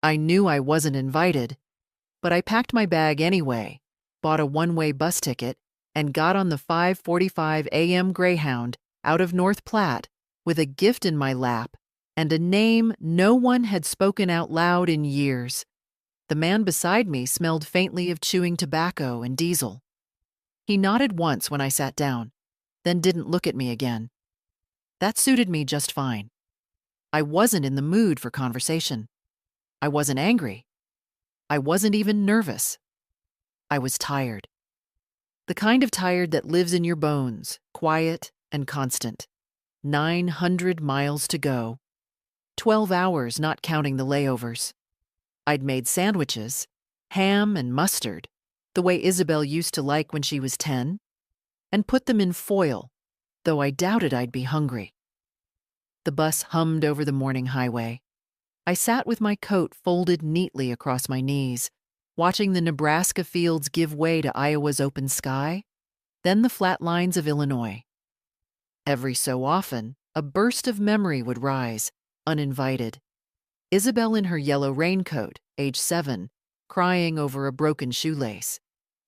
I knew I wasn't invited, but I packed my bag anyway, bought a one-way bus ticket, and got on the 5:45 a.m. Greyhound out of North Platte with a gift in my lap and a name no one had spoken out loud in years. The man beside me smelled faintly of chewing tobacco and diesel. He nodded once when I sat down, then didn't look at me again. That suited me just fine. I wasn't in the mood for conversation. I wasn't angry. I wasn't even nervous. I was tired. The kind of tired that lives in your bones, quiet and constant. 900 miles to go. 12 hours not counting the layovers. I'd made sandwiches, ham and mustard, the way Isabel used to like when she was 10, and put them in foil, though I doubted I'd be hungry. The bus hummed over the morning highway. I sat with my coat folded neatly across my knees, watching the Nebraska fields give way to Iowa's open sky, then the flat lines of Illinois. Every so often, a burst of memory would rise, uninvited. Isabel in her yellow raincoat, age 7, crying over a broken shoelace.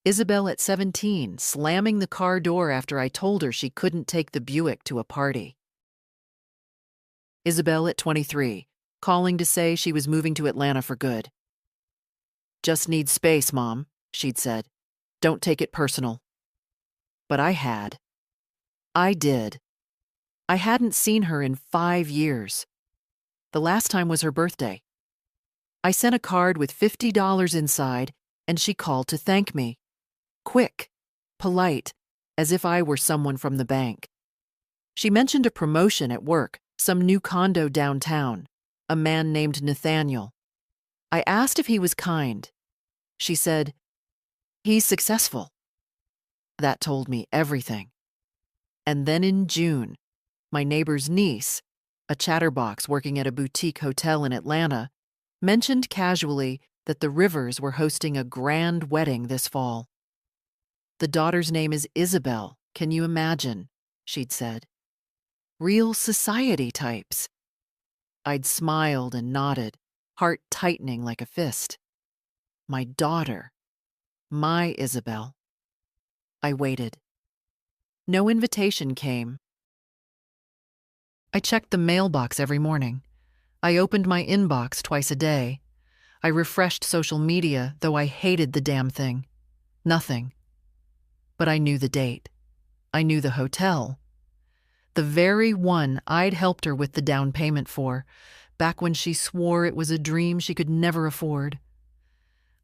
Isabel at 17, slamming the car door after I told her she couldn't take the Buick to a party. Isabel at 23, calling to say she was moving to Atlanta for good. "Just need space, Mom," she'd said. "Don't take it personal." But I had. I did. I hadn't seen her in 5 years. The last time was her birthday. I sent a card with $50 inside, and she called to thank me. Quick, polite, as if I were someone from the bank. She mentioned a promotion at work, some new condo downtown, a man named Nathaniel. I asked if he was kind. She said, "He's successful." That told me everything. And then in June, my neighbor's niece, a chatterbox working at a boutique hotel in Atlanta, mentioned casually that the Rivers were hosting a grand wedding this fall. "The daughter's name is Isabel, can you imagine?" she'd said. "Real society types." I'd smiled and nodded, heart tightening like a fist. My daughter. My Isabel. I waited. No invitation came. I checked the mailbox every morning. I opened my inbox twice a day. I refreshed social media, though I hated the damn thing. Nothing. But I knew the date. I knew the hotel. The very one I'd helped her with the down payment for, back when she swore it was a dream she could never afford.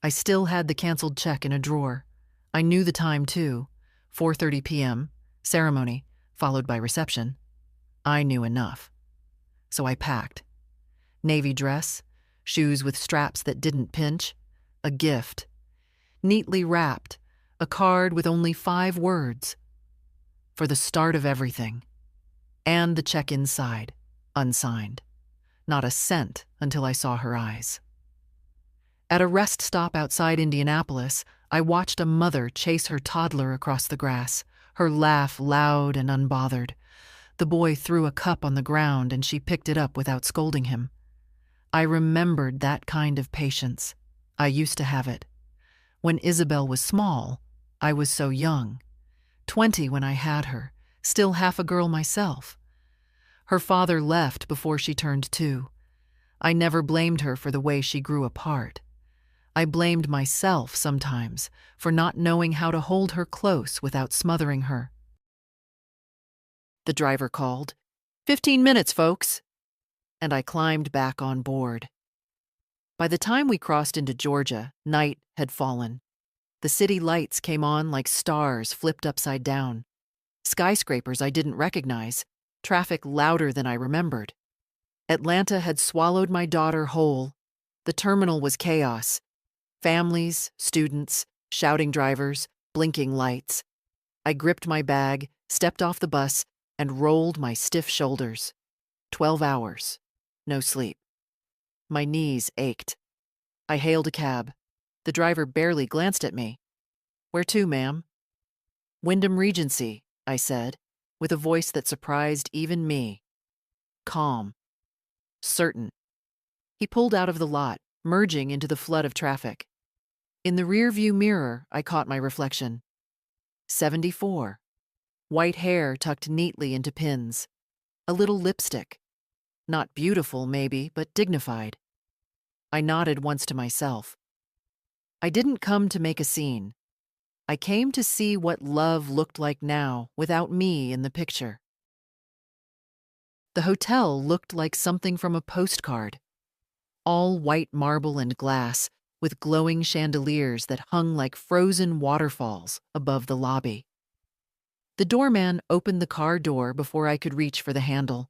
I still had the canceled check in a drawer. I knew the time, too. 4:30 p.m., ceremony, followed by reception. I knew enough. So I packed. Navy dress, shoes with straps that didn't pinch, a gift. Neatly wrapped, a card with only 5 words. For the start of everything. And the check inside, unsigned. Not a cent until I saw her eyes. At a rest stop outside Indianapolis, I watched a mother chase her toddler across the grass, her laugh loud and unbothered. The boy threw a cup on the ground and she picked it up without scolding him. I remembered that kind of patience. I used to have it. When Isabel was small, I was so young. 20 when I had her, still half a girl myself. Her father left before she turned 2. I never blamed her for the way she grew apart. I blamed myself sometimes for not knowing how to hold her close without smothering her. The driver called, 15 minutes, folks, and I climbed back on board. By the time we crossed into Georgia, night had fallen. The city lights came on like stars flipped upside down. Skyscrapers I didn't recognize, traffic louder than I remembered. Atlanta had swallowed my daughter whole. The terminal was chaos. Families, students, shouting drivers, blinking lights. I gripped my bag, stepped off the bus, and rolled my stiff shoulders. 12 hours. No sleep. My knees ached. I hailed a cab. The driver barely glanced at me. "Where to, ma'am?" "Wyndham Regency," I said, with a voice that surprised even me. Calm. Certain. He pulled out of the lot, merging into the flood of traffic. In the rearview mirror, I caught my reflection. 74. White hair tucked neatly into pins. A little lipstick. Not beautiful, maybe, but dignified. I nodded once to myself. I didn't come to make a scene. I came to see what love looked like now without me in the picture. The hotel looked like something from a postcard. All white marble and glass, with glowing chandeliers that hung like frozen waterfalls above the lobby. The doorman opened the car door before I could reach for the handle.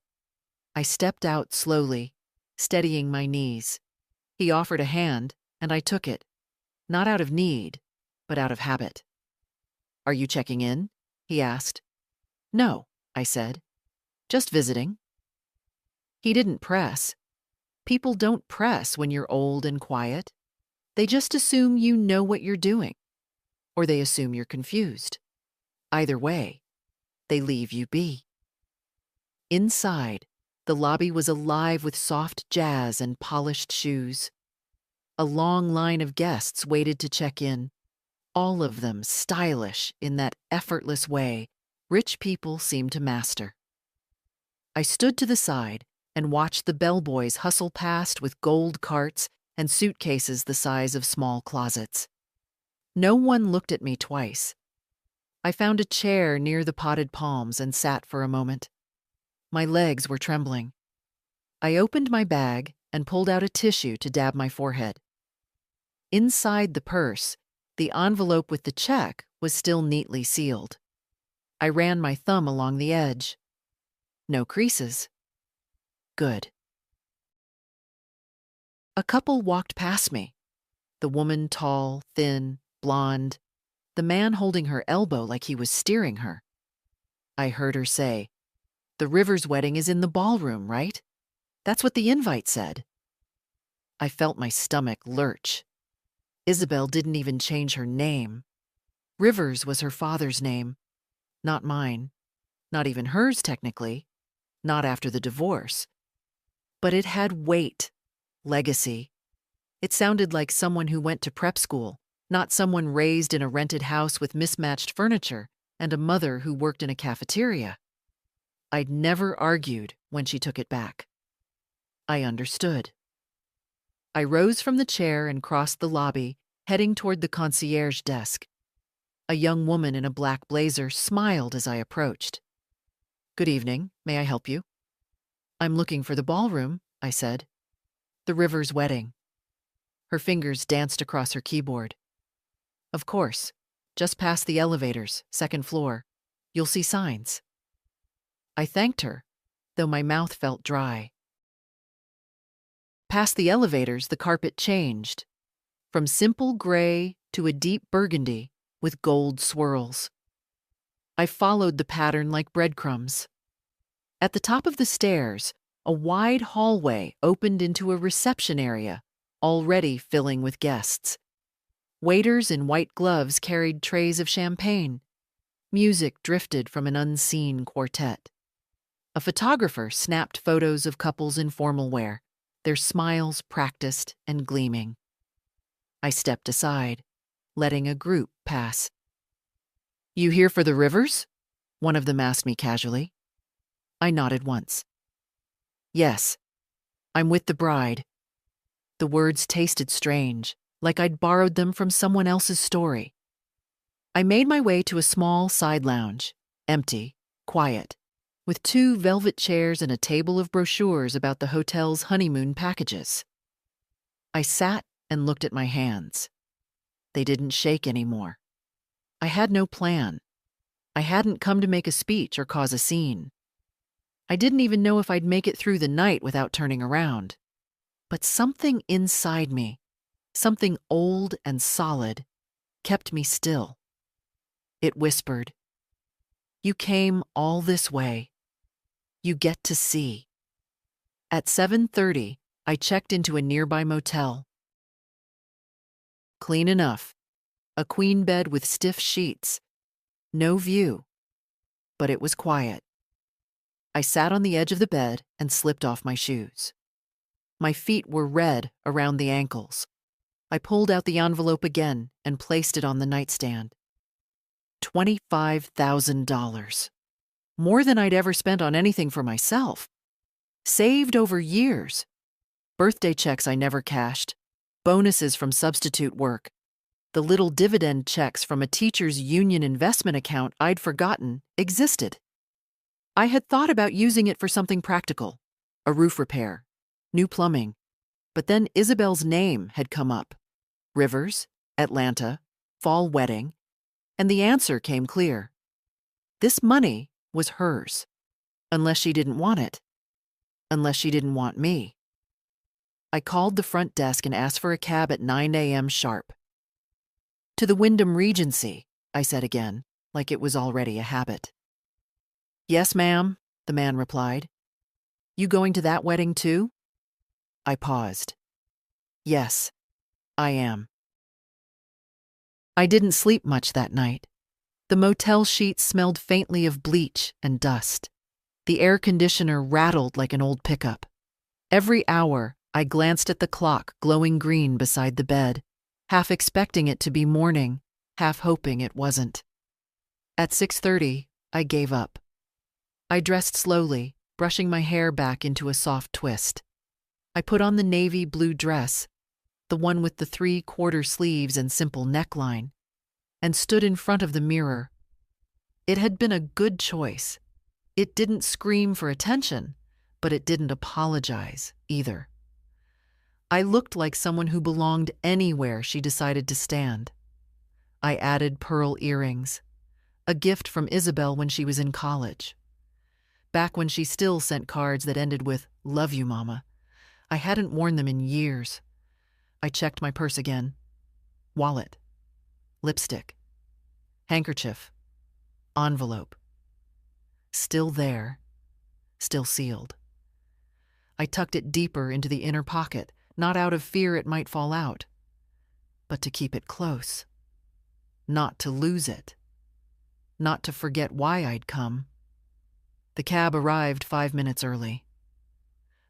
I stepped out slowly, steadying my knees. He offered a hand, and I took it, not out of need, but out of habit. "Are you checking in?" he asked. "No," I said. "Just visiting." He didn't press. People don't press when you're old and quiet. They just assume you know what you're doing, or they assume you're confused. Either way, they leave you be. Inside, the lobby was alive with soft jazz and polished shoes. A long line of guests waited to check in, all of them stylish in that effortless way rich people seem to master. I stood to the side and watched the bellboys hustle past with gold carts and suitcases the size of small closets. No one looked at me twice. I found a chair near the potted palms and sat for a moment. My legs were trembling. I opened my bag and pulled out a tissue to dab my forehead. Inside the purse, the envelope with the check was still neatly sealed. I ran my thumb along the edge. No creases. Good. A couple walked past me. The woman tall, thin, blonde. The man holding her elbow like he was steering her. I heard her say, "The Rivers wedding is in the ballroom, right? That's what the invite said." I felt my stomach lurch. Isabel didn't even change her name. Rivers was her father's name, not mine. Not even hers, technically. Not after the divorce. But it had weight. Legacy. It sounded like someone who went to prep school, not someone raised in a rented house with mismatched furniture and a mother who worked in a cafeteria. I'd never argued when she took it back. I understood. I rose from the chair and crossed the lobby, heading toward the concierge desk. A young woman in a black blazer smiled as I approached. "Good evening. May I help you?" "I'm looking for the ballroom," I said. "The Rivers wedding." Her fingers danced across her keyboard. "Of course. Just past the elevators, second floor. You'll see signs." I thanked her, though my mouth felt dry. Past the elevators, the carpet changed, from simple gray to a deep burgundy with gold swirls. I followed the pattern like breadcrumbs. At the top of the stairs, a wide hallway opened into a reception area, already filling with guests. Waiters in white gloves carried trays of champagne. Music drifted from an unseen quartet. A photographer snapped photos of couples in formal wear, their smiles practiced and gleaming. I stepped aside, letting a group pass. "You here for the Rivers?" one of them asked me casually. I nodded once. "Yes, I'm with the bride." The words tasted strange, like I'd borrowed them from someone else's story. I made my way to a small side lounge, empty, quiet, with 2 velvet chairs and a table of brochures about the hotel's honeymoon packages. I sat and looked at my hands. They didn't shake anymore. I had no plan. I hadn't come to make a speech or cause a scene. I didn't even know if I'd make it through the night without turning around. But something inside me, something old and solid, kept me still. It whispered, "You came all this way. You get to see." At 7:30, I checked into a nearby motel. Clean enough. A queen bed with stiff sheets. No view. But it was quiet. I sat on the edge of the bed and slipped off my shoes. My feet were red around the ankles. I pulled out the envelope again and placed it on the nightstand. $25,000. More than I'd ever spent on anything for myself. Saved over years. Birthday checks I never cashed. Bonuses from substitute work. The little dividend checks from a teacher's union investment account I'd forgotten existed. I had thought about using it for something practical. A roof repair. New plumbing. But then Isabel's name had come up. Rivers, Atlanta, fall wedding. And the answer came clear. This money was hers. Unless she didn't want it. Unless she didn't want me. I called the front desk and asked for a cab at 9 a.m. sharp. To the Wyndham Regency, I said again, like it was already a habit. Yes, ma'am, the man replied. You going to that wedding too? I paused. Yes, I am. I didn't sleep much that night. The motel sheets smelled faintly of bleach and dust. The air conditioner rattled like an old pickup. Every hour, I glanced at the clock glowing green beside the bed, half expecting it to be morning, half hoping it wasn't. At 6:30, I gave up. I dressed slowly, brushing my hair back into a soft twist. I put on the navy blue dress, the one with the 3/4 sleeves and simple neckline, and stood in front of the mirror. It had been a good choice. It didn't scream for attention, but it didn't apologize either. I looked like someone who belonged anywhere she decided to stand. I added pearl earrings, a gift from Isabel when she was in college. Back when she still sent cards that ended with, "Love you, Mama." I hadn't worn them in years. I checked my purse again. Wallet. Lipstick. Handkerchief. Envelope. Still there. Still sealed. I tucked it deeper into the inner pocket, not out of fear it might fall out, but to keep it close. Not to lose it. Not to forget why I'd come. The cab arrived 5 minutes early.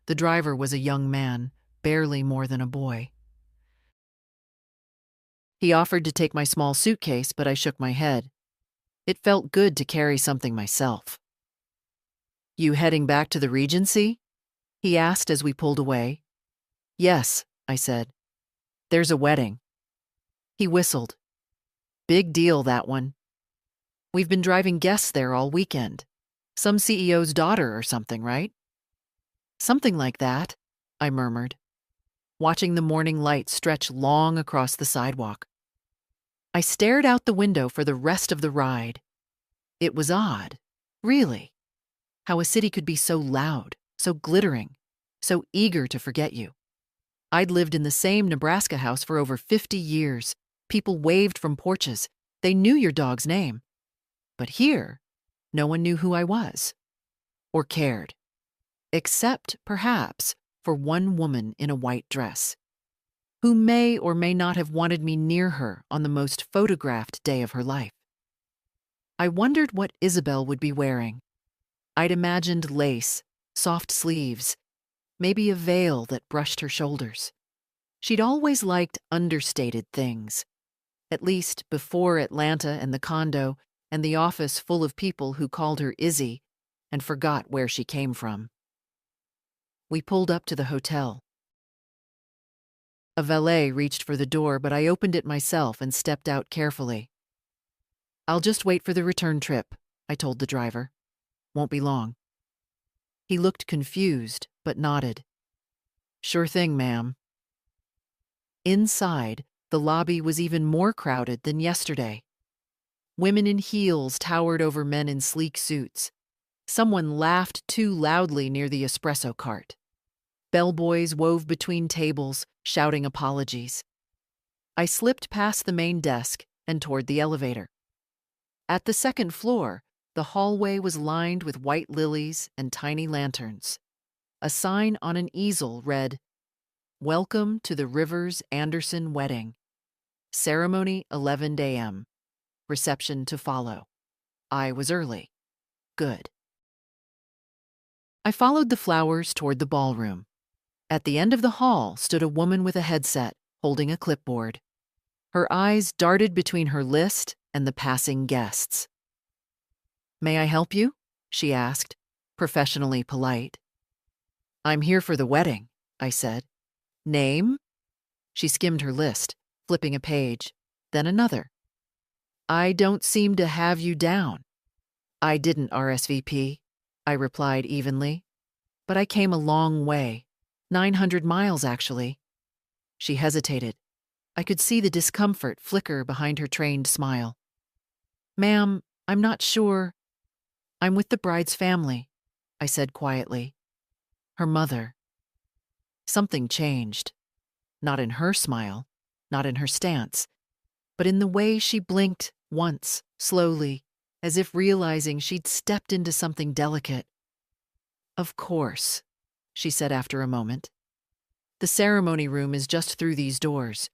The driver was a young man, barely more than a boy. He offered to take my small suitcase, but I shook my head. It felt good to carry something myself. You heading back to the Regency? He asked as we pulled away. Yes, I said. There's a wedding. He whistled. Big deal, that one. We've been driving guests there all weekend. Some CEO's daughter or something, right? Something like that, I murmured, watching the morning light stretch long across the sidewalk. I stared out the window for the rest of the ride. It was odd, really, how a city could be so loud, so glittering, so eager to forget you. I'd lived in the same Nebraska house for over 50 years. People waved from porches. They knew your dog's name. But here, no one knew who I was or cared, except, perhaps, for one woman in a white dress, who may or may not have wanted me near her on the most photographed day of her life. I wondered what Isabel would be wearing. I'd imagined lace, soft sleeves, maybe a veil that brushed her shoulders. She'd always liked understated things, at least before Atlanta and the condo and the office full of people who called her Izzy and forgot where she came from. We pulled up to the hotel. A valet reached for the door, but I opened it myself and stepped out carefully. I'll just wait for the return trip, I told the driver. Won't be long. He looked confused, but nodded. Sure thing, ma'am. Inside, the lobby was even more crowded than yesterday. Women in heels towered over men in sleek suits. Someone laughed too loudly near the espresso cart. Bellboys wove between tables, shouting apologies. I slipped past the main desk and toward the elevator. At the second floor, the hallway was lined with white lilies and tiny lanterns. A sign on an easel read, "Welcome to the Rivers Anderson wedding. Ceremony 11 a.m. Reception to follow." I was early. Good. I followed the flowers toward the ballroom. At the end of the hall stood a woman with a headset, holding a clipboard. Her eyes darted between her list and the passing guests. "May I help you?" she asked, professionally polite. "I'm here for the wedding," I said. "Name?" She skimmed her list, flipping a page, then another. "I don't seem to have you down." "I didn't RSVP," I replied evenly. "But I came a long way. 900 miles, actually." She hesitated. I could see the discomfort flicker behind her trained smile. "Ma'am, I'm not sure." "I'm with the bride's family," I said quietly. "Her mother." Something changed. Not in her smile, not in her stance, but in the way she blinked once, slowly, as if realizing she'd stepped into something delicate. "Of course," she said after a moment. "The ceremony room is just through these doors.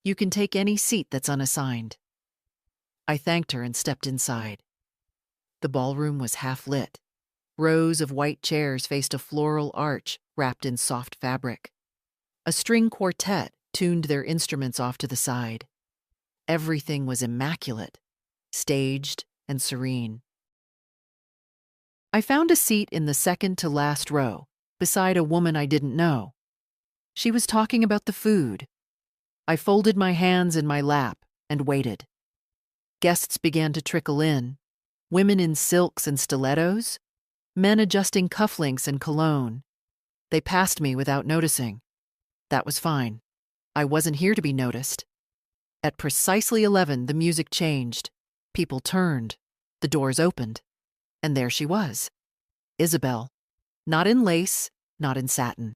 You can take any seat that's unassigned." I thanked her and stepped inside. The ballroom was half lit. Rows of white chairs faced a floral arch wrapped in soft fabric. A string quartet tuned their instruments off to the side. Everything was immaculate, staged and serene. I found a seat in the second to last row, beside a woman I didn't know. She was talking about the food. I folded my hands in my lap and waited. Guests began to trickle in, women in silks and stilettos, men adjusting cufflinks and cologne. They passed me without noticing. That was fine. I wasn't here to be noticed. At precisely 11, the music changed. People turned. The doors opened. And there she was. Isabel. Not in lace, not in satin.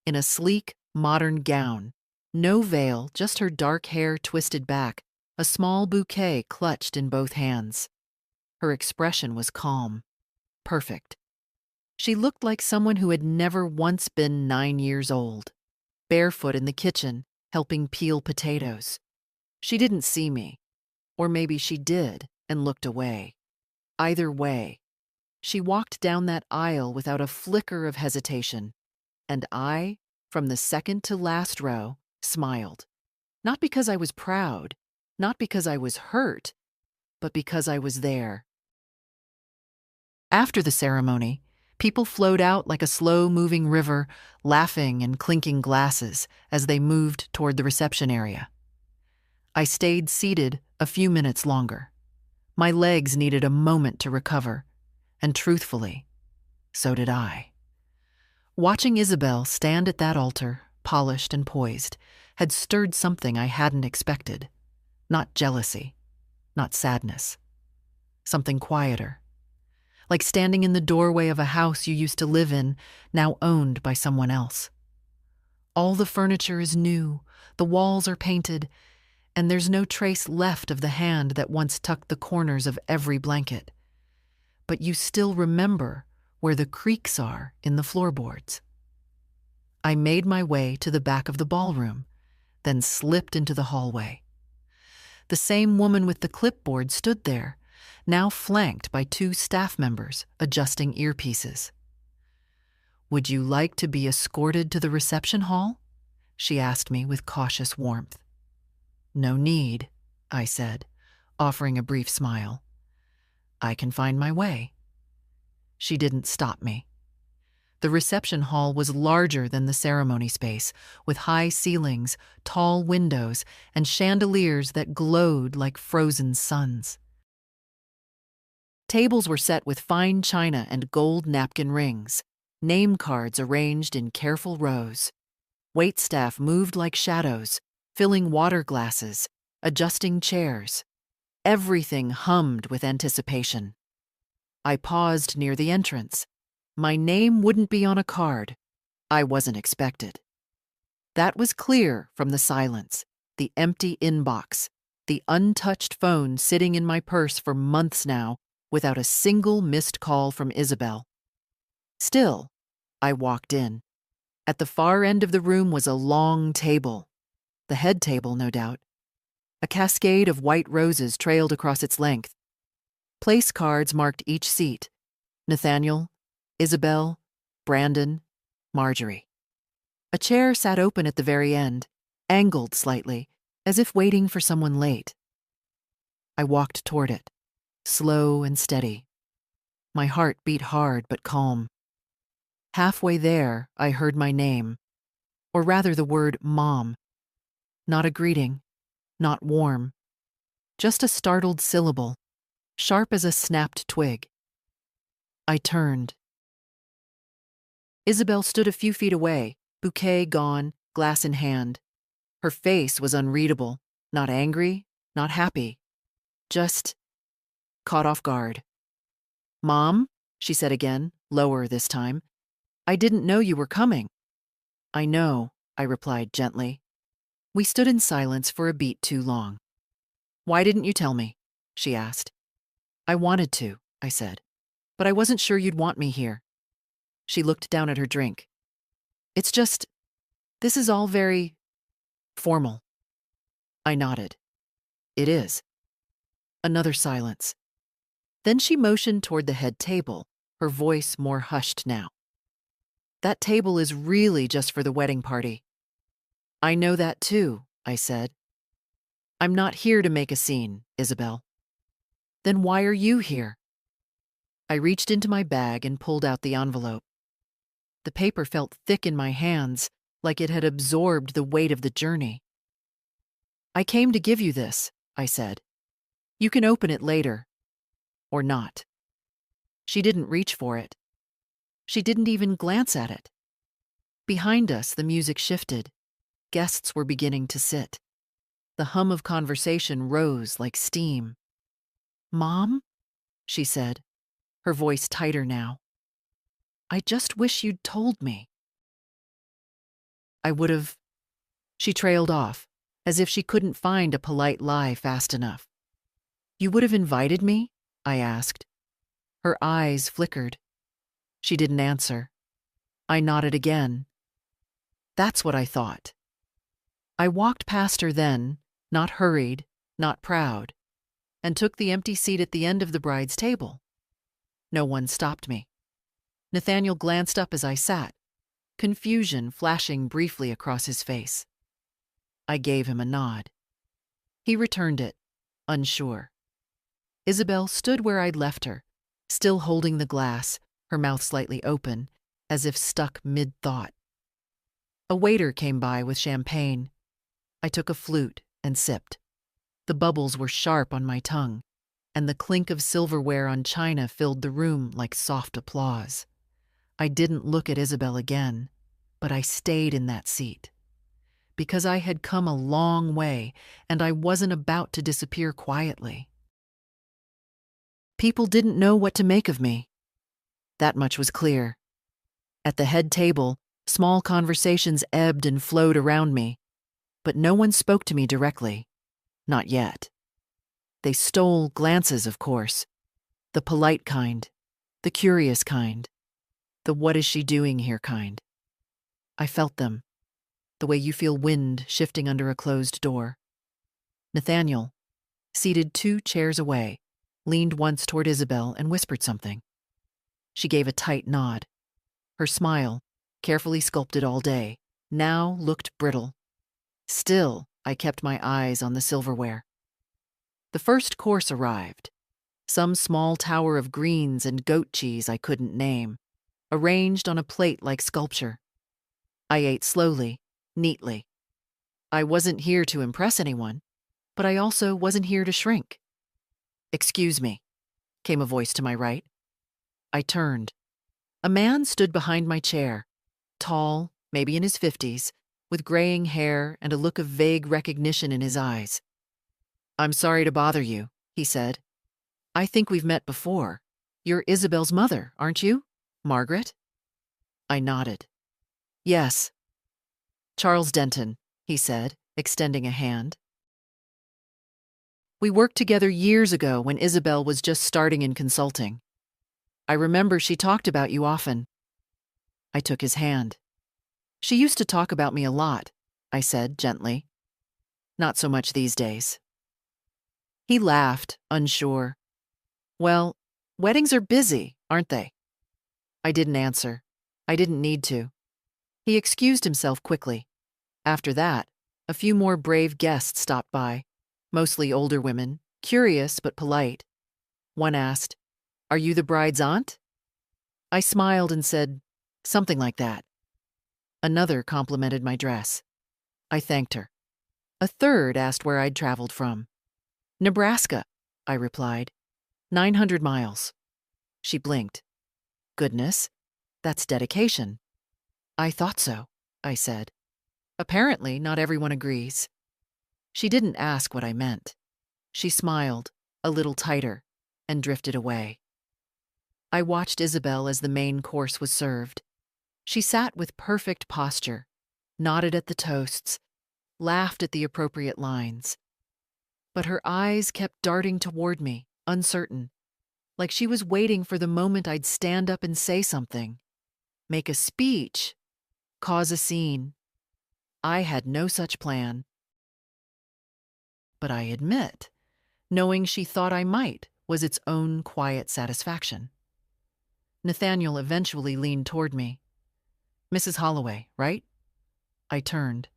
In a sleek, modern gown. No veil, just her dark hair twisted back, a small bouquet clutched in both hands. Her expression was calm. Perfect. She looked like someone who had never once been 9 years old. Barefoot in the kitchen, helping peel potatoes. She didn't see me. Or maybe she did and looked away. Either way, she walked down that aisle without a flicker of hesitation. And I, from the second to last row, smiled. Not because I was proud, not because I was hurt, but because I was there. After the ceremony, people flowed out like a slow-moving river, laughing and clinking glasses as they moved toward the reception area. I stayed seated a few minutes longer. My legs needed a moment to recover, and truthfully, so did I. Watching Isabel stand at that altar, polished and poised, had stirred something I hadn't expected. Not jealousy, not sadness. Something quieter. Like standing in the doorway of a house you used to live in, now owned by someone else. All the furniture is new, the walls are painted, and there's no trace left of the hand that once tucked the corners of every blanket. But you still remember where the creaks are in the floorboards. I made my way to the back of the ballroom, then slipped into the hallway. The same woman with the clipboard stood there, now flanked by 2 staff members adjusting earpieces. "Would you like to be escorted to the reception hall?" she asked me with cautious warmth. "No need," I said, offering a brief smile. "I can find my way." She didn't stop me. The reception hall was larger than the ceremony space, with high ceilings, tall windows, and chandeliers that glowed like frozen suns. Tables were set with fine china and gold napkin rings, name cards arranged in careful rows. Waitstaff moved like shadows, filling water glasses, adjusting chairs. Everything hummed with anticipation. I paused near the entrance. My name wouldn't be on a card. I wasn't expected. That was clear from the silence, the empty inbox, the untouched phone sitting in my purse for months now without a single missed call from Isabel. Still, I walked in. At the far end of the room was a long table. The head table, no doubt. A cascade of white roses trailed across its length. Place cards marked each seat. Nathaniel, Isabel, Brandon, Marjorie. A chair sat open at the very end, angled slightly, as if waiting for someone late. I walked toward it, slow and steady. My heart beat hard but calm. Halfway there, I heard my name, or rather the word Mom. Not a greeting, not warm, just a startled syllable, sharp as a snapped twig. I turned. Isabel stood a few feet away, bouquet gone, glass in hand. Her face was unreadable, not angry, not happy, just caught off guard. "Mom," she said again, lower this time. "I didn't know you were coming." "I know," I replied gently. We stood in silence for a beat too long. "Why didn't you tell me?" she asked. "I wanted to," I said, "but I wasn't sure you'd want me here." She looked down at her drink. "It's just, this is all very formal." I nodded. "It is." Another silence. Then she motioned toward the head table, her voice more hushed now. "That table is really just for the wedding party." "I know that too," I said. "I'm not here to make a scene, Isabel." "Then why are you here?" I reached into my bag and pulled out the envelope. The paper felt thick in my hands, like it had absorbed the weight of the journey. "I came to give you this," I said. "You can open it later. Or not." She didn't reach for it. She didn't even glance at it. Behind us, the music shifted. Guests were beginning to sit. The hum of conversation rose like steam. "Mom?" she said, her voice tighter now. "I just wish you'd told me." "I would have..." She trailed off, as if she couldn't find a polite lie fast enough. "You would have invited me?" I asked. Her eyes flickered. She didn't answer. I nodded again. "That's what I thought." I walked past her then, not hurried, not proud, and took the empty seat at the end of the bride's table. No one stopped me. Nathaniel glanced up as I sat, confusion flashing briefly across his face. I gave him a nod. He returned it, unsure. Isabel stood where I'd left her, still holding the glass, her mouth slightly open, as if stuck mid-thought. A waiter came by with champagne. I took a flute and sipped. The bubbles were sharp on my tongue, and the clink of silverware on china filled the room like soft applause. I didn't look at Isabel again, but I stayed in that seat. Because I had come a long way, and I wasn't about to disappear quietly. People didn't know what to make of me. That much was clear. At the head table, small conversations ebbed and flowed around me, but no one spoke to me directly. Not yet. They stole glances, of course. The polite kind, the curious kind, the what is she doing here kind. I felt them, the way you feel wind shifting under a closed door. Nathaniel, seated 2 chairs away, leaned once toward Isabel and whispered something. She gave a tight nod. Her smile, carefully sculpted all day, now looked brittle. Still, I kept my eyes on the silverware. The first course arrived. Some small tower of greens and goat cheese I couldn't name, arranged on a plate like sculpture. I ate slowly, neatly. I wasn't here to impress anyone, but I also wasn't here to shrink. "Excuse me," came a voice to my right. I turned. A man stood behind my chair, tall, maybe in his 50s, with graying hair and a look of vague recognition in his eyes. "I'm sorry to bother you," he said. "I think we've met before. You're Isabel's mother, aren't you? Margaret?" I nodded. "Yes." "Charles Denton," he said, extending a hand. "We worked together years ago when Isabel was just starting in consulting. I remember she talked about you often." I took his hand. "She used to talk about me a lot," I said gently. "Not so much these days." He laughed, unsure. "Well, weddings are busy, aren't they?" I didn't answer. I didn't need to. He excused himself quickly. After that, a few more brave guests stopped by, mostly older women, curious but polite. One asked, "Are you the bride's aunt?" I smiled and said, "Something like that." Another complimented my dress. I thanked her. A third asked where I'd traveled from. "Nebraska," I replied. 900 miles. She blinked. "Goodness, that's dedication." "I thought so," I said. "Apparently, not everyone agrees." She didn't ask what I meant. She smiled, a little tighter, and drifted away. I watched Isabel as the main course was served. She sat with perfect posture, nodded at the toasts, laughed at the appropriate lines. But her eyes kept darting toward me, uncertain, like she was waiting for the moment I'd stand up and say something, make a speech, cause a scene. I had no such plan. But I admit, knowing she thought I might was its own quiet satisfaction. Nathaniel eventually leaned toward me. "Mrs. Holloway, right?" I turned.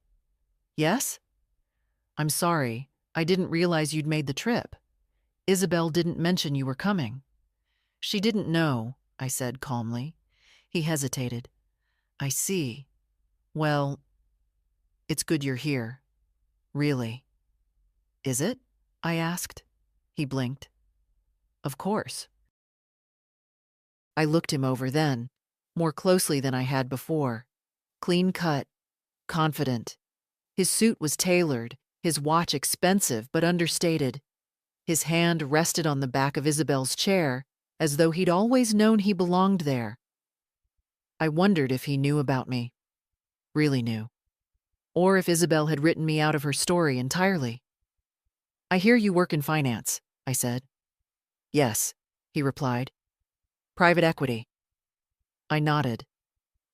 "Yes?" "I'm sorry. I didn't realize you'd made the trip. Isabel didn't mention you were coming." "She didn't know," I said calmly. He hesitated. "I see. Well, it's good you're here. Really." "Is it?" I asked. He blinked. "Of course." I looked him over then, more closely than I had before. Clean cut, confident. His suit was tailored, his watch expensive but understated. His hand rested on the back of Isabel's chair, as though he'd always known he belonged there. I wondered if he knew about me. Really knew. Or if Isabel had written me out of her story entirely. "I hear you work in finance," I said. "Yes," he replied. "Private equity." I nodded.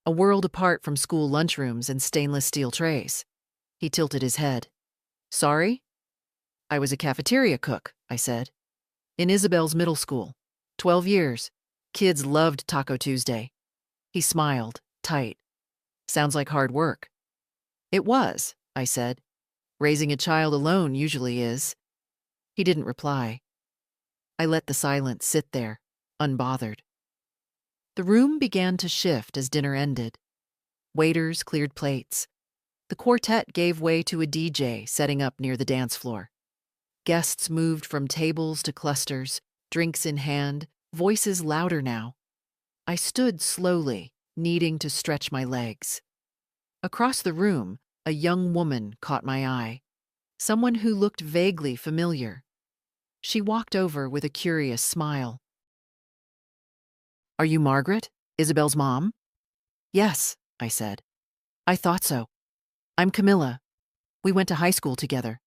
A world apart from school lunchrooms and stainless steel trays. He tilted his head. "Sorry?" "I was a cafeteria cook," I said. "In Isabel's middle school. 12 years. Kids loved Taco Tuesday." He smiled, tight. "Sounds like hard work." "It was," I said. "Raising a child alone usually is." He didn't reply. I let the silence sit there, unbothered. The room began to shift as dinner ended. Waiters cleared plates. The quartet gave way to a DJ setting up near the dance floor. Guests moved from tables to clusters, drinks in hand, voices louder now. I stood slowly, needing to stretch my legs. Across the room, a young woman caught my eye, someone who looked vaguely familiar. She walked over with a curious smile. "Are you Margaret, Isabel's mom?" "Yes," I said. "I thought so. I'm Camilla. We went to high school together.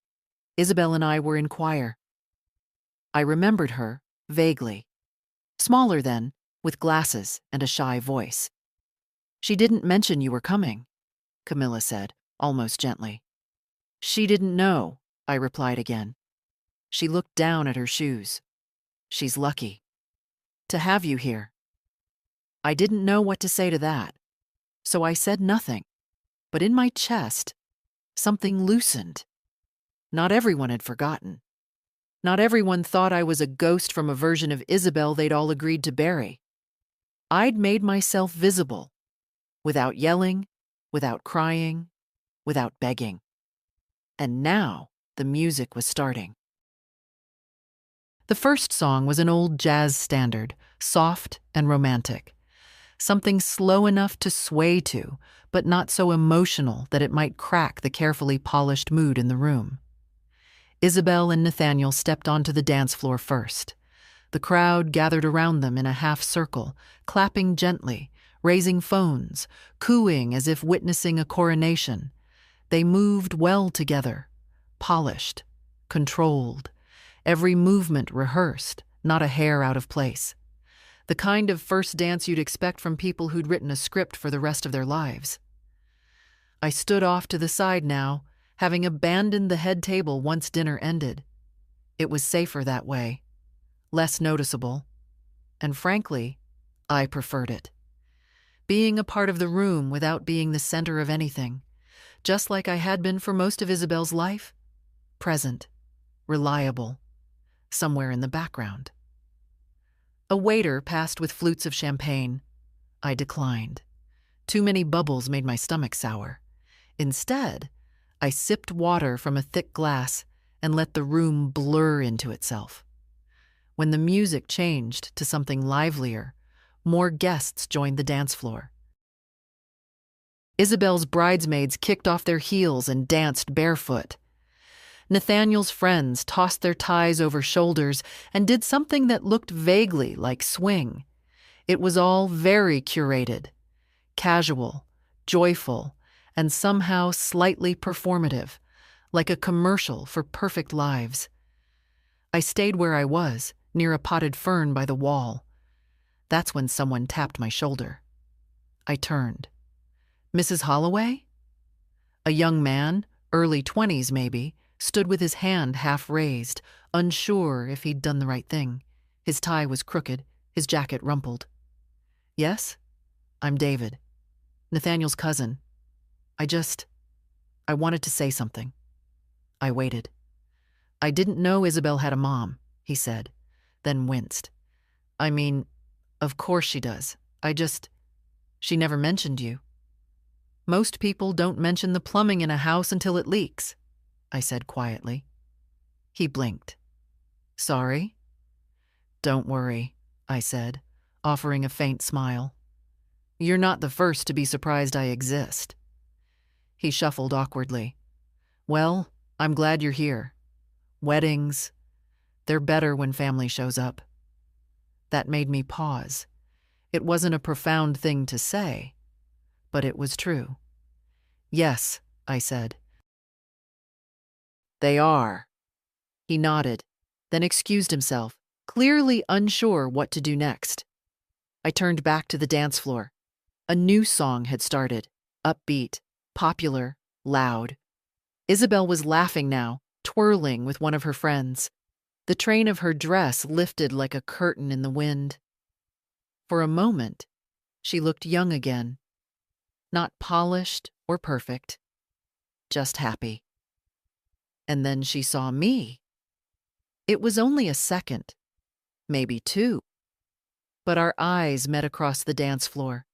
Isabel and I were in choir." I remembered her, vaguely. Smaller then, with glasses and a shy voice. "She didn't mention you were coming," Camilla said, almost gently. "She didn't know," I replied again. She looked down at her shoes. "She's lucky. To have you here." I didn't know what to say to that, so I said nothing. But in my chest, something loosened. Not everyone had forgotten. Not everyone thought I was a ghost from a version of Isabel they'd all agreed to bury. I'd made myself visible, without yelling, without crying, without begging. And now the music was starting. The first song was an old jazz standard, soft and romantic. Something slow enough to sway to, but not so emotional that it might crack the carefully polished mood in the room. Isabel and Nathaniel stepped onto the dance floor first. The crowd gathered around them in a half circle, clapping gently, raising phones, cooing as if witnessing a coronation. They moved well together, polished, controlled, every movement rehearsed, not a hair out of place. The kind of first dance you'd expect from people who'd written a script for the rest of their lives. I stood off to the side now, having abandoned the head table once dinner ended. It was safer that way, less noticeable, and frankly, I preferred it. being a part of the room without being the center of anything, just like I had been for most of Isabel's life, present, reliable, somewhere in the background. A waiter passed with flutes of champagne. I declined. Too many bubbles made my stomach sour. Instead, I sipped water from a thick glass and let the room blur into itself. When the music changed to something livelier, more guests joined the dance floor. Isabel's bridesmaids kicked off their heels and danced barefoot. Nathaniel's friends tossed their ties over shoulders and did something that looked vaguely like swing. It was all very curated, casual, joyful, and somehow slightly performative, like a commercial for perfect lives. I stayed where I was, near a potted fern by the wall. That's when someone tapped my shoulder. I turned. Mrs. Holloway? A young man, early 20s maybe, stood with his hand half raised, unsure if he'd done the right thing. His tie was crooked, his jacket rumpled. Yes? I'm David. Nathaniel's cousin. I wanted to say something. I waited. I didn't know Isabel had a mom, he said, then winced. I mean, of course she does. She never mentioned you. Most people don't mention the plumbing in a house until it leaks, I said quietly. He blinked. Sorry? Don't worry, I said, offering a faint smile. You're not the first to be surprised I exist. He shuffled awkwardly. Well, I'm glad you're here. Weddings, they're better when family shows up. That made me pause. It wasn't a profound thing to say, but it was true. Yes, I said. They are. He nodded, then excused himself, clearly unsure what to do next. I turned back to the dance floor. A new song had started, upbeat, popular, loud. Isabel was laughing now, twirling with one of her friends. The train of her dress lifted like a curtain in the wind. For a moment, she looked young again. Not polished or perfect, just happy. And then she saw me. It was only a second, maybe two, but our eyes met across the dance floor.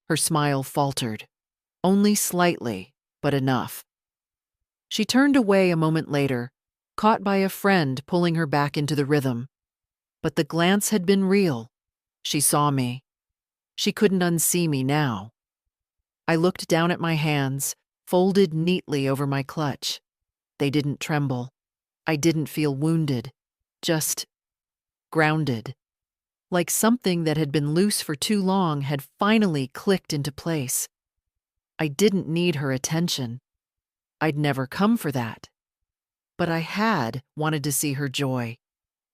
Her smile faltered, only slightly, but enough. She turned away a moment later, caught by a friend pulling her back into the rhythm. But the glance had been real. She saw me. She couldn't unsee me now. I looked down at my hands, folded neatly over my clutch. They didn't tremble. I didn't feel wounded, just grounded. Like something that had been loose for too long had finally clicked into place. I didn't need her attention. I'd never come for that. But I had wanted to see her joy.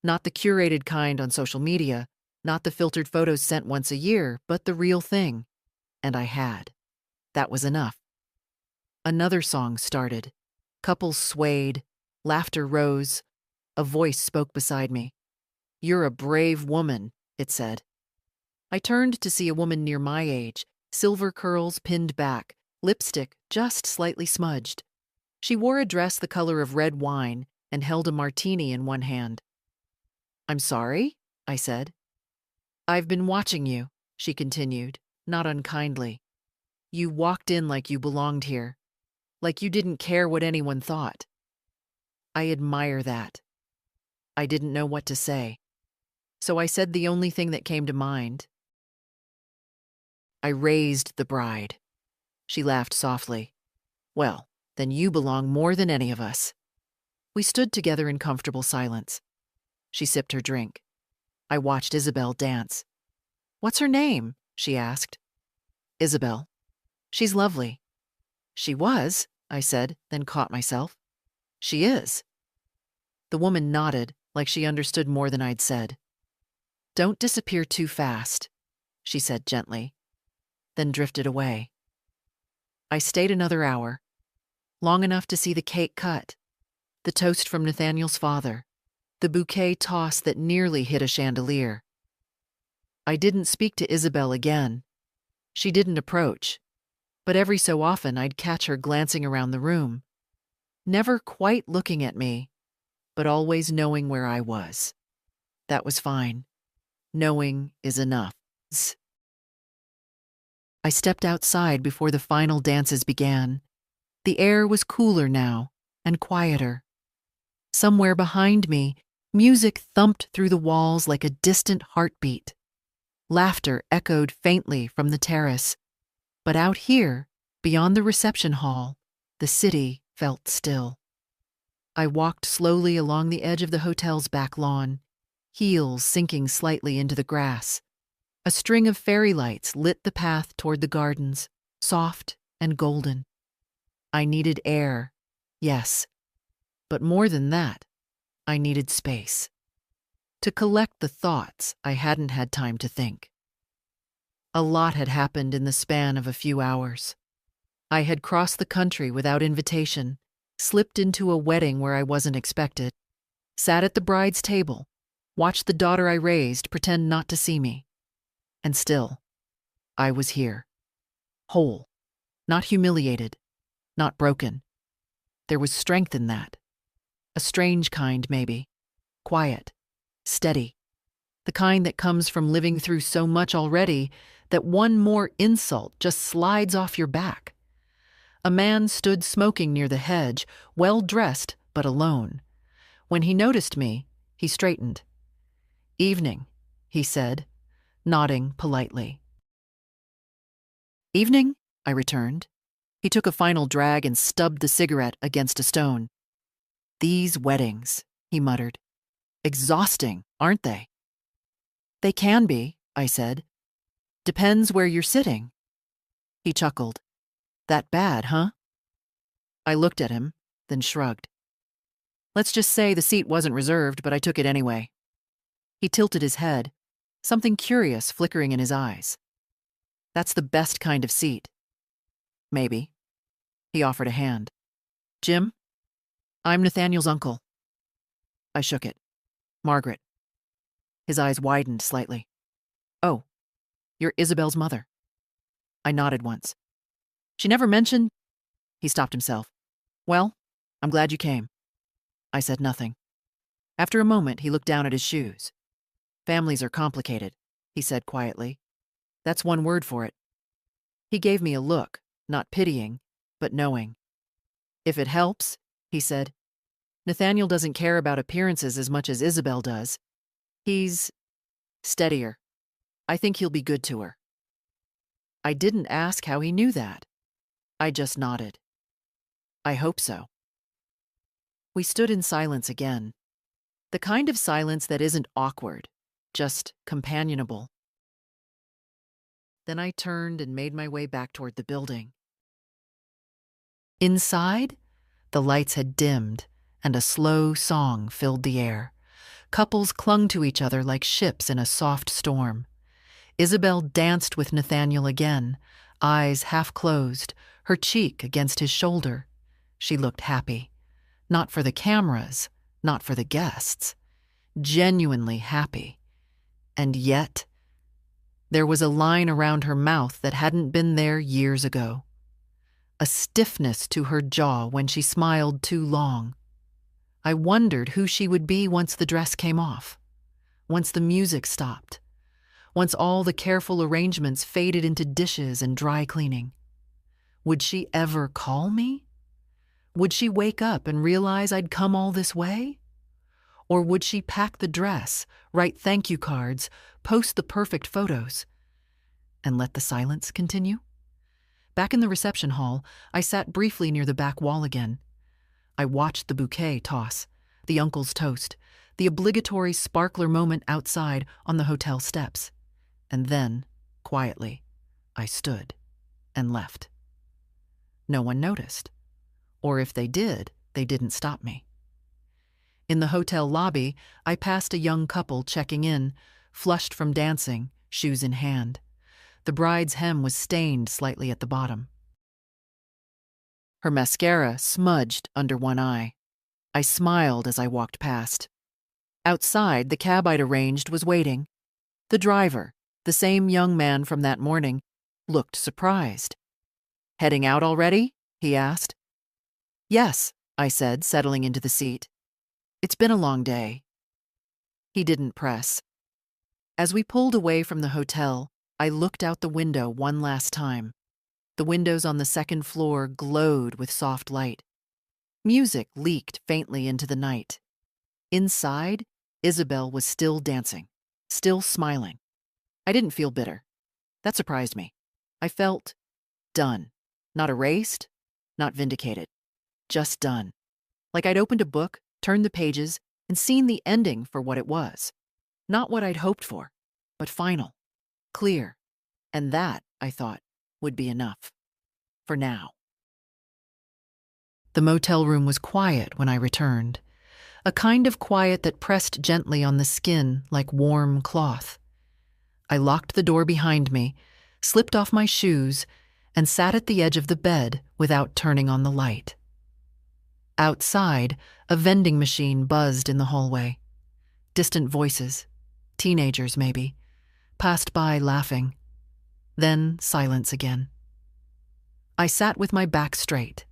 Not the curated kind on social media, not the filtered photos sent once a year, but the real thing. And I had. That was enough. Another song started. Couples swayed. Laughter rose. A voice spoke beside me. You're a brave woman, it said. I turned to see a woman near my age, silver curls pinned back, lipstick just slightly smudged. She wore a dress the color of red wine and held a martini in one hand. I'm sorry, I said. I've been watching you, she continued, not unkindly. You walked in like you belonged here, like you didn't care what anyone thought. I admire that. I didn't know what to say, so I said the only thing that came to mind. I raised the bride. She laughed softly. Well, then you belong more than any of us. We stood together in comfortable silence. She sipped her drink. I watched Isabel dance. What's her name? She asked. Isabel. She's lovely. She was, I said, then caught myself. She is. The woman nodded, like she understood more than I'd said. Don't disappear too fast, she said gently, then drifted away. I stayed another hour, long enough to see the cake cut, the toast from Nathaniel's father, the bouquet toss that nearly hit a chandelier. I didn't speak to Isabel again. She didn't approach, but every so often I'd catch her glancing around the room, never quite looking at me, but always knowing where I was. That was fine. Knowing is enough. I stepped outside before the final dances began. The air was cooler now and quieter. Somewhere behind me, music thumped through the walls like a distant heartbeat. Laughter echoed faintly from the terrace. But out here, beyond the reception hall, the city felt still. I walked slowly along the edge of the hotel's back lawn, heels sinking slightly into the grass. A string of fairy lights lit the path toward the gardens, soft and golden. I needed air, yes, but more than that, I needed space. To collect the thoughts I hadn't had time to think. A lot had happened in the span of a few hours. I had crossed the country without invitation, slipped into a wedding where I wasn't expected, sat at the bride's table, watched the daughter I raised pretend not to see me. And still, I was here. Whole. Not humiliated. Not broken. There was strength in that. A strange kind, maybe. Quiet. Steady. The kind that comes from living through so much already that one more insult just slides off your back. A man stood smoking near the hedge, well-dressed but alone. When he noticed me, he straightened. "Evening," he said, nodding politely. "Evening," I returned. He took a final drag and stubbed the cigarette against a stone. "These weddings," he muttered. "Exhausting, aren't they?" "They can be," I said. "Depends where you're sitting." He chuckled. "That bad, huh?" I looked at him, then shrugged. "Let's just say the seat wasn't reserved, but I took it anyway." He tilted his head, something curious flickering in his eyes. "That's the best kind of seat." "Maybe." He offered a hand. "Jim? I'm Nathaniel's uncle." I shook it. "Margaret." His eyes widened slightly. "Oh, you're Isabel's mother." I nodded once. "She never mentioned—" He stopped himself. "Well, I'm glad you came." I said nothing. After a moment, he looked down at his shoes. "Families are complicated," he said quietly. "That's one word for it." He gave me a look, not pitying, but knowing. "If it helps," he said, "Nathaniel doesn't care about appearances as much as Isabel does. He's steadier. I think he'll be good to her." I didn't ask how he knew that. I just nodded. "I hope so." We stood in silence again. The kind of silence that isn't awkward, just companionable. Then I turned and made my way back toward the building. Inside, the lights had dimmed, and a slow song filled the air. Couples clung to each other like ships in a soft storm. Isabel danced with Nathaniel again, eyes half closed, her cheek against his shoulder. She looked happy. Not for the cameras, not for the guests. Genuinely happy. And yet, there was a line around her mouth that hadn't been there years ago. A stiffness to her jaw when she smiled too long. I wondered who she would be once the dress came off, once the music stopped, once all the careful arrangements faded into dishes and dry cleaning. Would she ever call me? Would she wake up and realize I'd come all this way? Or would she pack the dress, write thank you cards, post the perfect photos, and let the silence continue? Back in the reception hall, I sat briefly near the back wall again. I watched the bouquet toss, the uncle's toast, the obligatory sparkler moment outside on the hotel steps. And then, quietly, I stood and left. No one noticed. Or if they did, they didn't stop me. In the hotel lobby, I passed a young couple checking in, flushed from dancing, shoes in hand. The bride's hem was stained slightly at the bottom. Her mascara smudged under one eye. I smiled as I walked past. Outside, the cab I'd arranged was waiting. The driver, The same young man from that morning, looked surprised. "Heading out already?" he asked. "Yes," I said, settling into the seat. "It's been a long day." He didn't press. As we pulled away from the hotel, I looked out the window one last time. The windows on the second floor glowed with soft light. Music leaked faintly into the night. Inside, Isabel was still dancing, still smiling. I didn't feel bitter. That surprised me. I felt done. Not erased, not vindicated. Just done. Like I'd opened a book, turned the pages, and seen the ending for what it was. Not what I'd hoped for, but final, clear. And that, I thought, would be enough. For now. The motel room was quiet when I returned. A kind of quiet that pressed gently on the skin like warm cloth. I locked the door behind me, slipped off my shoes, and sat at the edge of the bed without turning on the light. Outside, a vending machine buzzed in the hallway. Distant voices, teenagers maybe, passed by laughing. Then silence again. I sat with my back straight,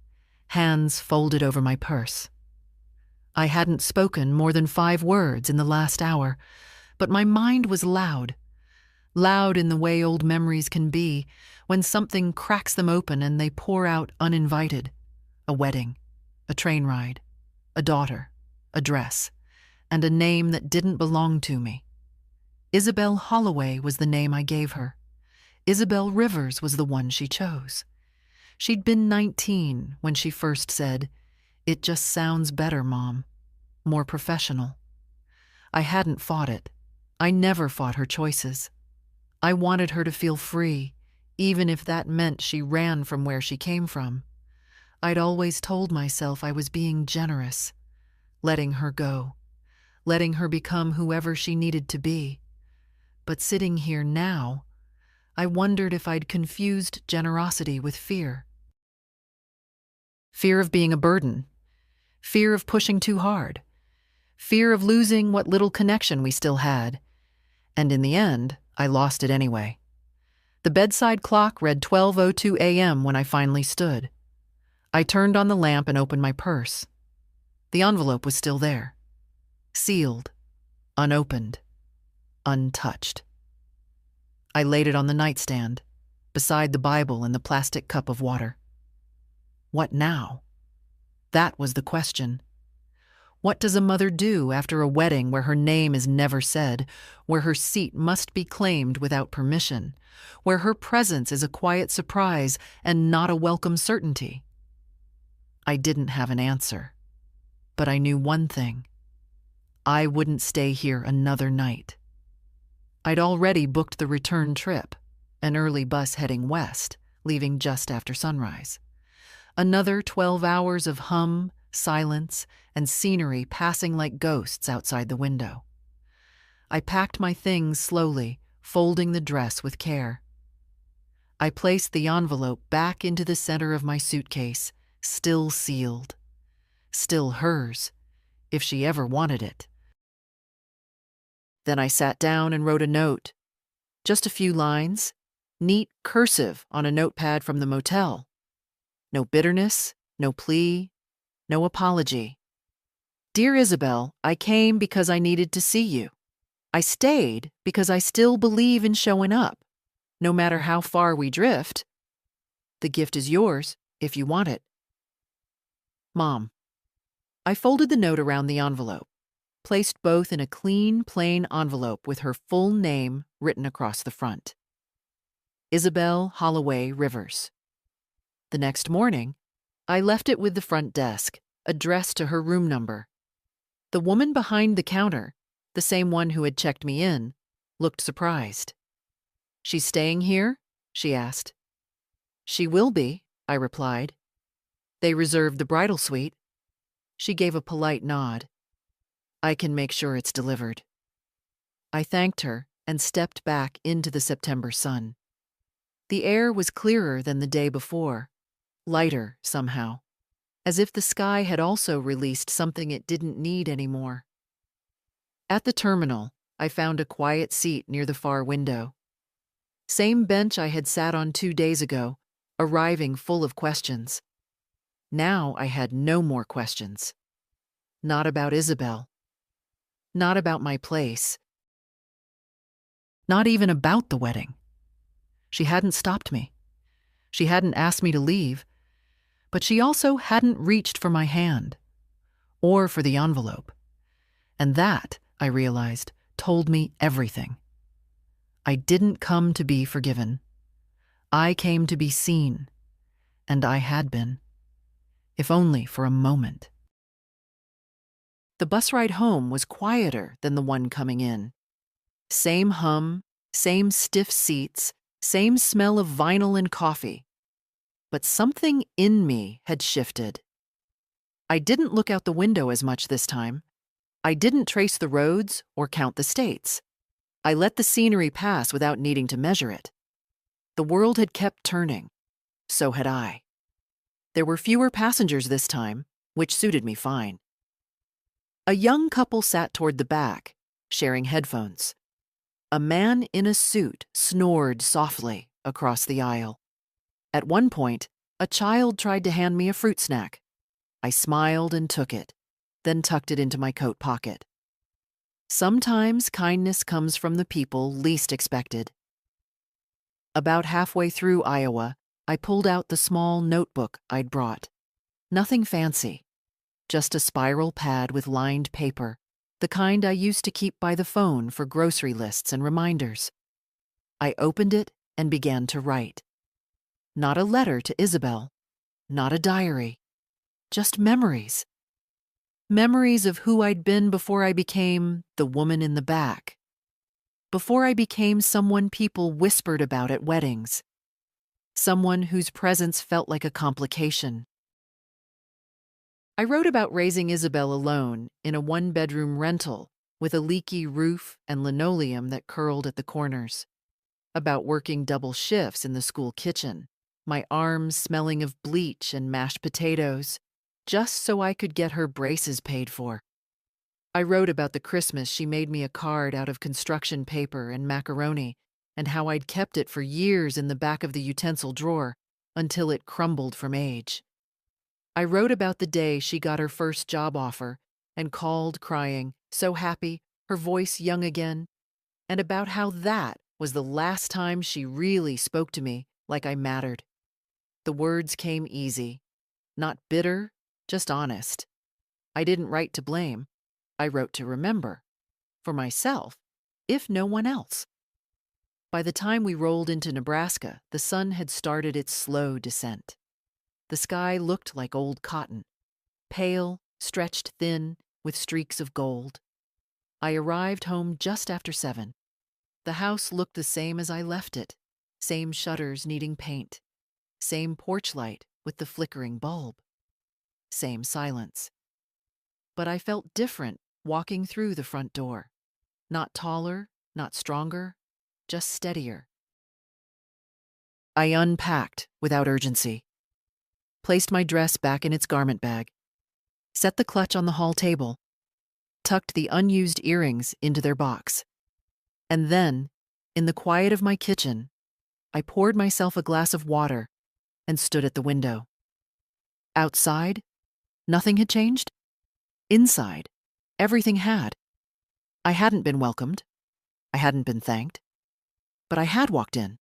hands folded over my purse. I hadn't spoken more than 5 words in the last hour, but my mind was loud. Loud in the way old memories can be, when something cracks them open and they pour out uninvited. A wedding, a train ride, a daughter, a dress, and a name that didn't belong to me. Isabel Holloway was the name I gave her. Isabel Rivers was the one she chose. She'd been 19 when she first said, "It just sounds better, Mom. More professional." I hadn't fought it. I never fought her choices. I wanted her to feel free, even if that meant she ran from where she came from. I'd always told myself I was being generous, letting her go, letting her become whoever she needed to be. But sitting here now, I wondered if I'd confused generosity with fear. Fear of being a burden. Fear of pushing too hard. Fear of losing what little connection we still had. And in the end, I lost it anyway. The bedside clock read 12:02 a.m. when I finally stood. I turned on the lamp and opened my purse. The envelope was still there. Sealed, unopened, untouched. I laid it on the nightstand, beside the Bible and the plastic cup of water. What now? That was the question. What does a mother do after a wedding where her name is never said, where her seat must be claimed without permission, where her presence is a quiet surprise and not a welcome certainty? I didn't have an answer, but I knew one thing. I wouldn't stay here another night. I'd already booked the return trip, an early bus heading west, leaving just after sunrise. Another 12 hours of hum, silence, and scenery passing like ghosts outside the window. I packed my things slowly, folding the dress with care. I placed the envelope back into the center of my suitcase, still sealed. Still hers, if she ever wanted it. Then I sat down and wrote a note. Just a few lines, neat cursive on a notepad from the motel. No bitterness, no plea, no apology. Dear Isabel, I came because I needed to see you. I stayed because I still believe in showing up, no matter how far we drift. The gift is yours, if you want it. Mom. I folded the note around the envelope, placed both in a clean, plain envelope with her full name written across the front. Isabel Holloway Rivers. The next morning, I left it with the front desk, addressed to her room number. The woman behind the counter, the same one who had checked me in, looked surprised. "She's staying here?" she asked. "She will be," I replied. "They reserved the bridal suite." She gave a polite nod. "I can make sure it's delivered." I thanked her and stepped back into the September sun. The air was clearer than the day before, lighter somehow, as if the sky had also released something it didn't need anymore. At the terminal, I found a quiet seat near the far window. Same bench I had sat on 2 days ago, arriving full of questions. Now I had no more questions. Not about Isabel. Not about my place. Not even about the wedding. She hadn't stopped me. She hadn't asked me to leave, but she also hadn't reached for my hand or for the envelope. And that, I realized, told me everything. I didn't come to be forgiven. I came to be seen, and I had been, if only for a moment. The bus ride home was quieter than the one coming in. Same hum, same stiff seats, same smell of vinyl and coffee. But something in me had shifted. I didn't look out the window as much this time. I didn't trace the roads or count the states. I let the scenery pass without needing to measure it. The world had kept turning. So had I. There were fewer passengers this time, which suited me fine. A young couple sat toward the back, sharing headphones. A man in a suit snored softly across the aisle. At one point, a child tried to hand me a fruit snack. I smiled and took it, then tucked it into my coat pocket. Sometimes kindness comes from the people least expected. About halfway through Iowa, I pulled out the small notebook I'd brought. Nothing fancy, just a spiral pad with lined paper, the kind I used to keep by the phone for grocery lists and reminders. I opened it and began to write. Not a letter to Isabel, not a diary, just memories. Memories of who I'd been before I became the woman in the back. Before I became someone people whispered about at weddings. Someone whose presence felt like a complication. I wrote about raising Isabel alone in a one-bedroom rental with a leaky roof and linoleum that curled at the corners. About working double shifts in the school kitchen, my arms smelling of bleach and mashed potatoes, just so I could get her braces paid for. I wrote about the Christmas she made me a card out of construction paper and macaroni, and how I'd kept it for years in the back of the utensil drawer until it crumbled from age. I wrote about the day she got her first job offer and called crying, so happy, her voice young again, and about how that was the last time she really spoke to me like I mattered. The words came easy, not bitter, just honest. I didn't write to blame. I wrote to remember. For myself, if no one else. By the time we rolled into Nebraska, the sun had started its slow descent. The sky looked like old cotton, pale, stretched thin, with streaks of gold. I arrived home just after 7. The house looked the same as I left it, same shutters needing paint, same porch light with the flickering bulb, same silence. But I felt different walking through the front door. Not taller, not stronger, just steadier. I unpacked without urgency, placed my dress back in its garment bag, set the clutch on the hall table, tucked the unused earrings into their box. And then, in the quiet of my kitchen, I poured myself a glass of water and stood at the window. Outside, nothing had changed. Inside, everything had. I hadn't been welcomed. I hadn't been thanked. But I had walked in,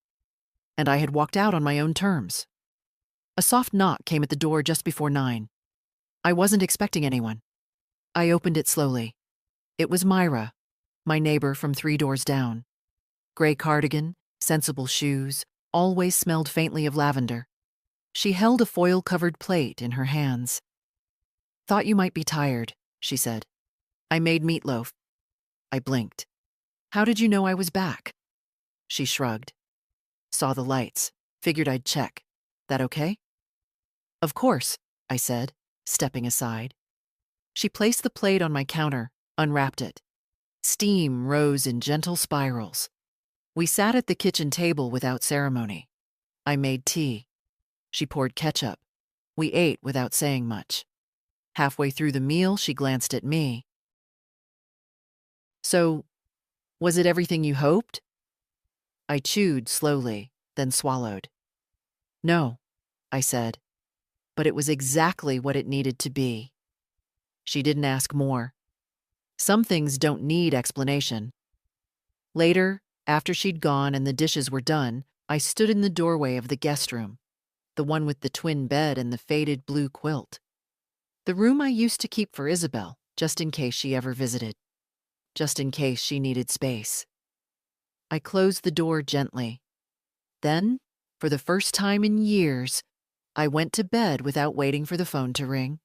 and I had walked out on my own terms. A soft knock came at the door just before 9. I wasn't expecting anyone. I opened it slowly. It was Myra, my neighbor from 3 doors down. Gray cardigan, sensible shoes, always smelled faintly of lavender. She held a foil-covered plate in her hands. "Thought you might be tired," she said. "I made meatloaf." I blinked. "How did you know I was back?" She shrugged. "Saw the lights. Figured I'd check. That okay?" "Of course," I said, stepping aside. She placed the plate on my counter, unwrapped it. Steam rose in gentle spirals. We sat at the kitchen table without ceremony. I made tea. She poured ketchup. We ate without saying much. Halfway through the meal, she glanced at me. "So, was it everything you hoped?" I chewed slowly, then swallowed. No, I said, but it was exactly what it needed to be. She didn't ask more. Some things don't need explanation. Later, after she'd gone and the dishes were done, I stood in the doorway of the guest room, the one with the twin bed and the faded blue quilt. The room I used to keep for Isabel, just in case she ever visited, just in case she needed space. I closed the door gently. Then, for the first time in years, I went to bed without waiting for the phone to ring.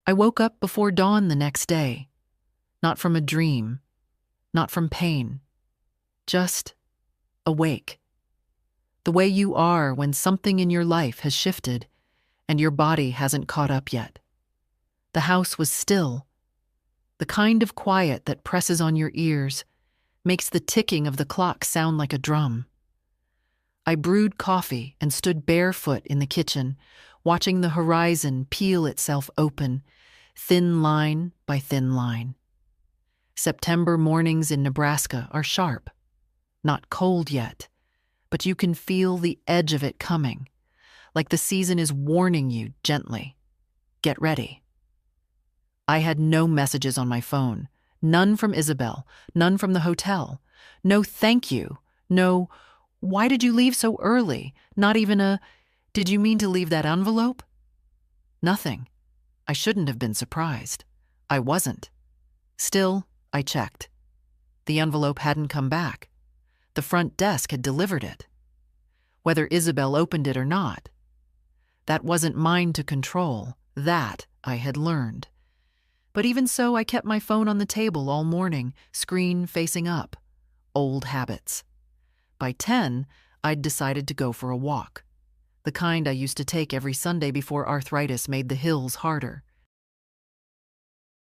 I woke up before dawn the next day, not from a dream, not from pain, just awake. The way you are when something in your life has shifted and your body hasn't caught up yet. The house was still, the kind of quiet that presses on your ears, makes the ticking of the clock sound like a drum. I brewed coffee and stood barefoot in the kitchen, watching the horizon peel itself open, thin line by thin line. September mornings in Nebraska are sharp, not cold yet, but you can feel the edge of it coming, like the season is warning you gently. Get ready. I had no messages on my phone, none from Isabel, none from the hotel. No thank you, no, why did you leave so early? Not even a, did you mean to leave that envelope? Nothing. I shouldn't have been surprised. I wasn't. Still, I checked. The envelope hadn't come back. The front desk had delivered it. Whether Isabel opened it or not, that wasn't mine to control. That I had learned. But even so, I kept my phone on the table all morning, screen facing up. Old habits. By 10, I'd decided to go for a walk. The kind I used to take every Sunday before arthritis made the hills harder.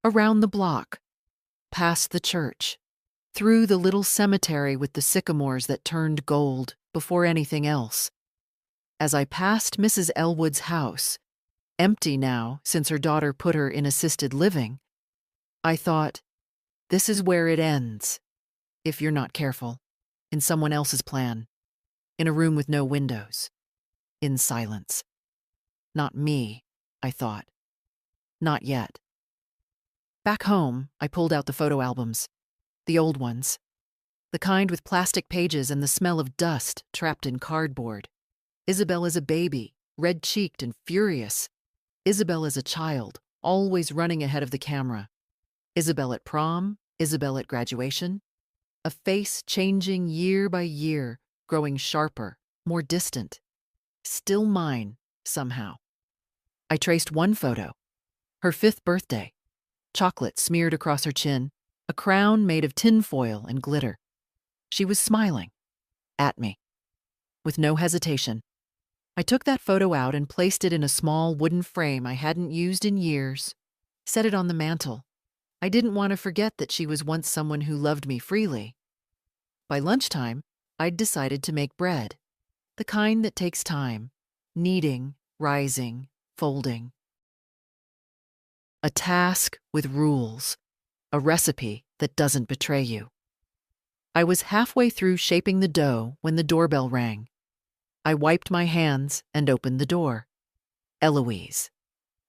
Around the block, past the church, through the little cemetery with the sycamores that turned gold before anything else. As I passed Mrs. Elwood's house, empty now since her daughter put her in assisted living, I thought, this is where it ends, if you're not careful, in someone else's plan, in a room with no windows, in silence. Not me, I thought. Not yet. Back home, I pulled out the photo albums, the old ones, the kind with plastic pages and the smell of dust trapped in cardboard. Isabel as a baby, red-cheeked and furious. Isabel as a child, always running ahead of the camera. Isabel at prom, Isabel at graduation. A face changing year by year, growing sharper, more distant. Still mine, somehow. I traced one photo. Her 5th birthday. Chocolate smeared across her chin, a crown made of tinfoil and glitter. She was smiling. At me. With no hesitation. I took that photo out and placed it in a small wooden frame I hadn't used in years. Set it on the mantel. I didn't want to forget that she was once someone who loved me freely. By lunchtime, I'd decided to make bread. The kind that takes time. Kneading, rising, folding. A task with rules. A recipe that doesn't betray you. I was halfway through shaping the dough when the doorbell rang. I wiped my hands and opened the door. Eloise,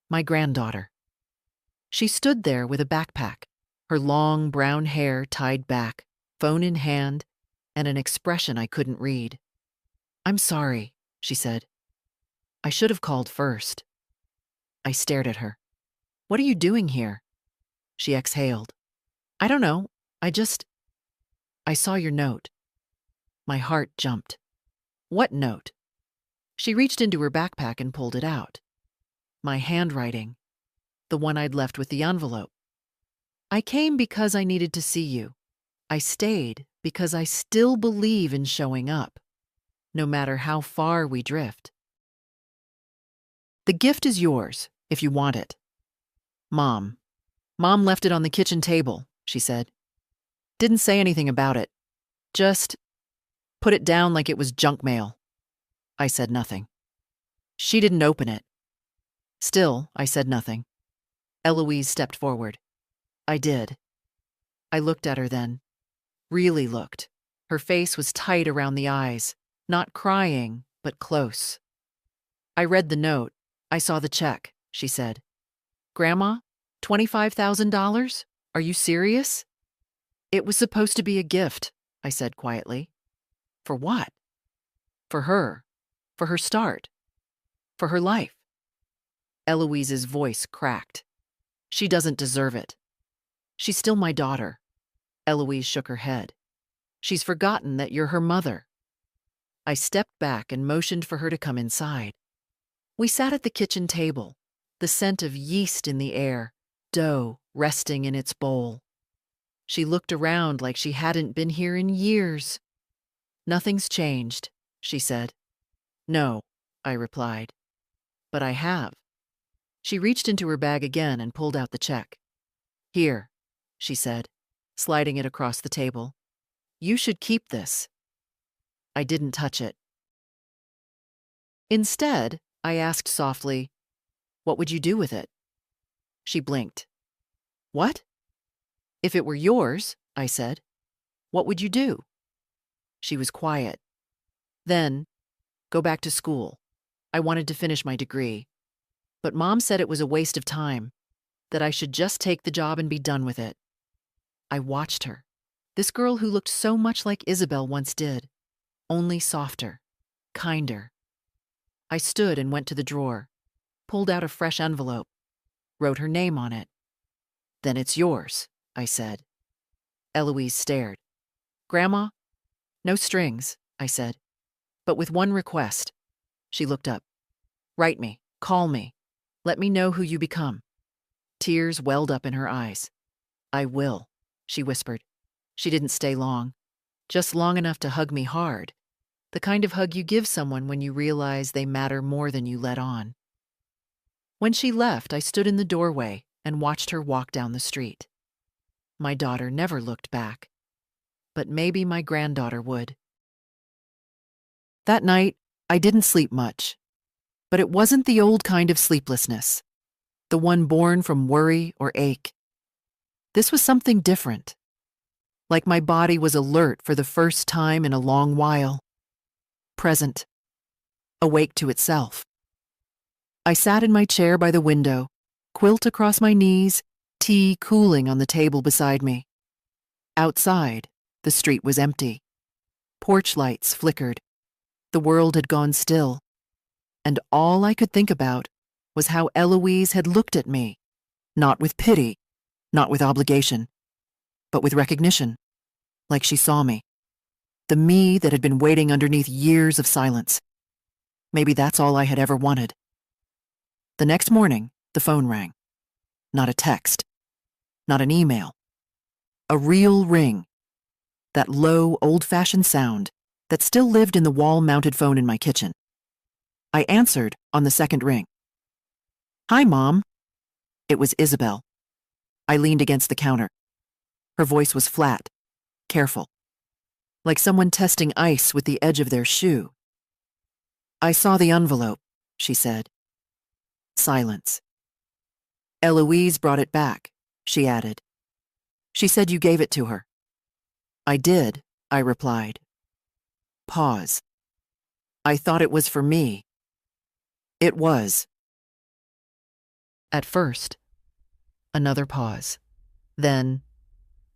my granddaughter. She stood there with a backpack, her long brown hair tied back, phone in hand, and an expression I couldn't read. "I'm sorry," she said. "I should have called first." I stared at her. "What are you doing here?" She exhaled. "I don't know. I saw your note." My heart jumped. "What note?" She reached into her backpack and pulled it out. My handwriting, the one I'd left with the envelope. "I came because I needed to see you. I stayed because I still believe in showing up, no matter how far we drift. The gift is yours, if you want it. Mom. Mom left it on the kitchen table," she said. "Didn't say anything about it. Just put it down like it was junk mail." I said nothing. She didn't open it. Still, I said nothing. Eloise stepped forward. I did. I looked at her then. Really looked. Her face was tight around the eyes, not crying, but close. I read the note. I saw the check, she said. Grandma, $25,000? Are you serious? It was supposed to be a gift, I said quietly. For what? For her. For her start. For her life. Eloise's voice cracked. She doesn't deserve it. She's still my daughter. Eloise shook her head. She's forgotten that you're her mother. I stepped back and motioned for her to come inside. We sat at the kitchen table, the scent of yeast in the air, dough resting in its bowl. She looked around like she hadn't been here in years. Nothing's changed, she said. No, I replied. But I have. She reached into her bag again and pulled out the check. Here, she said, sliding it across the table. You should keep this. I didn't touch it. Instead, I asked softly, what would you do with it? She blinked. What? If it were yours, I said, what would you do? She was quiet. Then, go back to school. I wanted to finish my degree. But Mom said it was a waste of time, that I should just take the job and be done with it. I watched her, this girl who looked so much like Isabel once did, only softer, kinder. I stood and went to the drawer, pulled out a fresh envelope, wrote her name on it. Then it's yours, I said. Eloise stared. Grandma? No strings, I said, but with one request. She looked up. Write me, call me, let me know who you become. Tears welled up in her eyes. I will, she whispered. She didn't stay long, just long enough to hug me hard, the kind of hug you give someone when you realize they matter more than you let on. When she left, I stood in the doorway and watched her walk down the street. My daughter never looked back, but maybe my granddaughter would. That night, I didn't sleep much, but it wasn't the old kind of sleeplessness, the one born from worry or ache. This was something different, like my body was alert for the first time in a long while, present, awake to itself. I sat in my chair by the window, quilt across my knees, tea cooling on the table beside me. Outside, the street was empty. Porch lights flickered. The world had gone still, and all I could think about was how Eloise had looked at me, not with pity, not with obligation, but with recognition, like she saw me, the me that had been waiting underneath years of silence. Maybe that's all I had ever wanted. The next morning, the phone rang. Not a text, not an email. A real ring, that low, old-fashioned sound that still lived in the wall-mounted phone in my kitchen. I answered on the second ring. Hi, Mom. It was Isabel. I leaned against the counter. Her voice was flat, careful, like someone testing ice with the edge of their shoe. I saw the envelope, she said. Silence. Eloise brought it back, she added. She said you gave it to her. I did, I replied. Pause. I thought it was for me. It was. At first. Another pause. Then,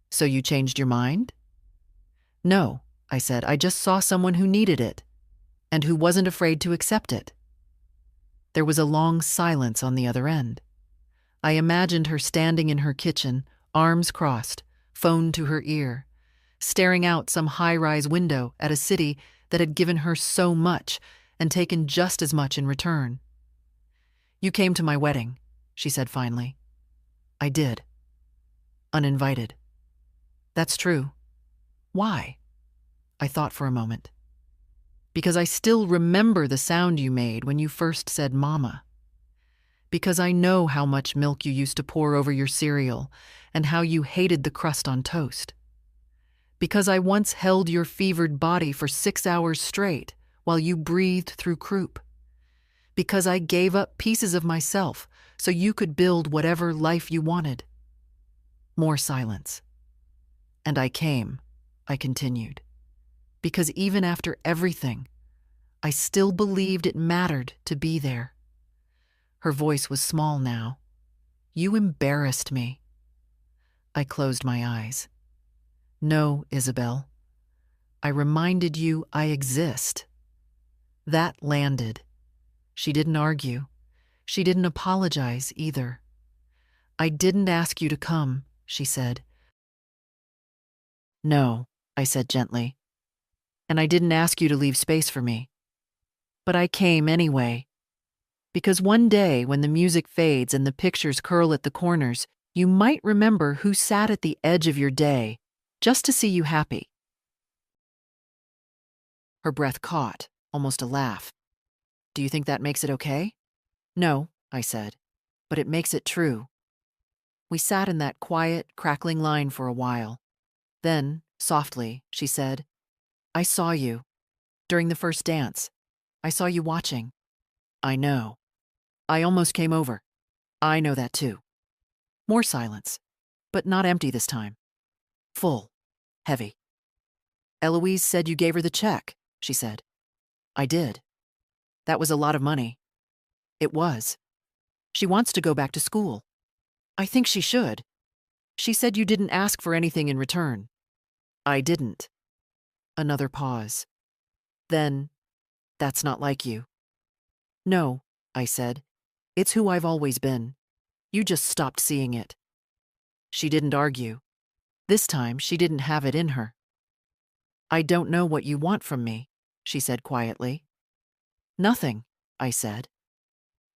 so you changed your mind? No, I said, I just saw someone who needed it, and who wasn't afraid to accept it. There was a long silence on the other end. I imagined her standing in her kitchen, arms crossed, phone to her ear, staring out some high-rise window at a city that had given her so much and taken just as much in return. You came to my wedding, she said finally. I did. Uninvited. That's true. Why? I thought for a moment. Because I still remember the sound you made when you first said Mama. Because I know how much milk you used to pour over your cereal and how you hated the crust on toast. Because I once held your fevered body for 6 hours straight while you breathed through croup. Because I gave up pieces of myself so you could build whatever life you wanted. More silence. And I came, I continued, Because even after everything, I still believed it mattered to be there. Her voice was small now. You embarrassed me. I closed my eyes. No, Isabel. I reminded you I exist. That landed. She didn't argue. She didn't apologize either. I didn't ask you to come, she said. No, I said gently. And I didn't ask you to leave space for me. But I came anyway. Because one day, when the music fades and the pictures curl at the corners, you might remember who sat at the edge of your day just to see you happy. Her breath caught, almost a laugh. Do you think that makes it okay? No, I said, but it makes it true. We sat in that quiet, crackling line for a while. Then, softly, she said, I saw you. During the first dance. I saw you watching. I know. I almost came over. I know that too. More silence, but not empty this time. Full. Heavy. Eloise said you gave her the check, she said. I did. That was a lot of money. It was. She wants to go back to school. I think she should. She said you didn't ask for anything in return. I didn't. Another pause. Then, that's not like you. No, I said. It's who I've always been. You just stopped seeing it. She didn't argue. This time, she didn't have it in her. I don't know what you want from me, she said quietly. Nothing, I said.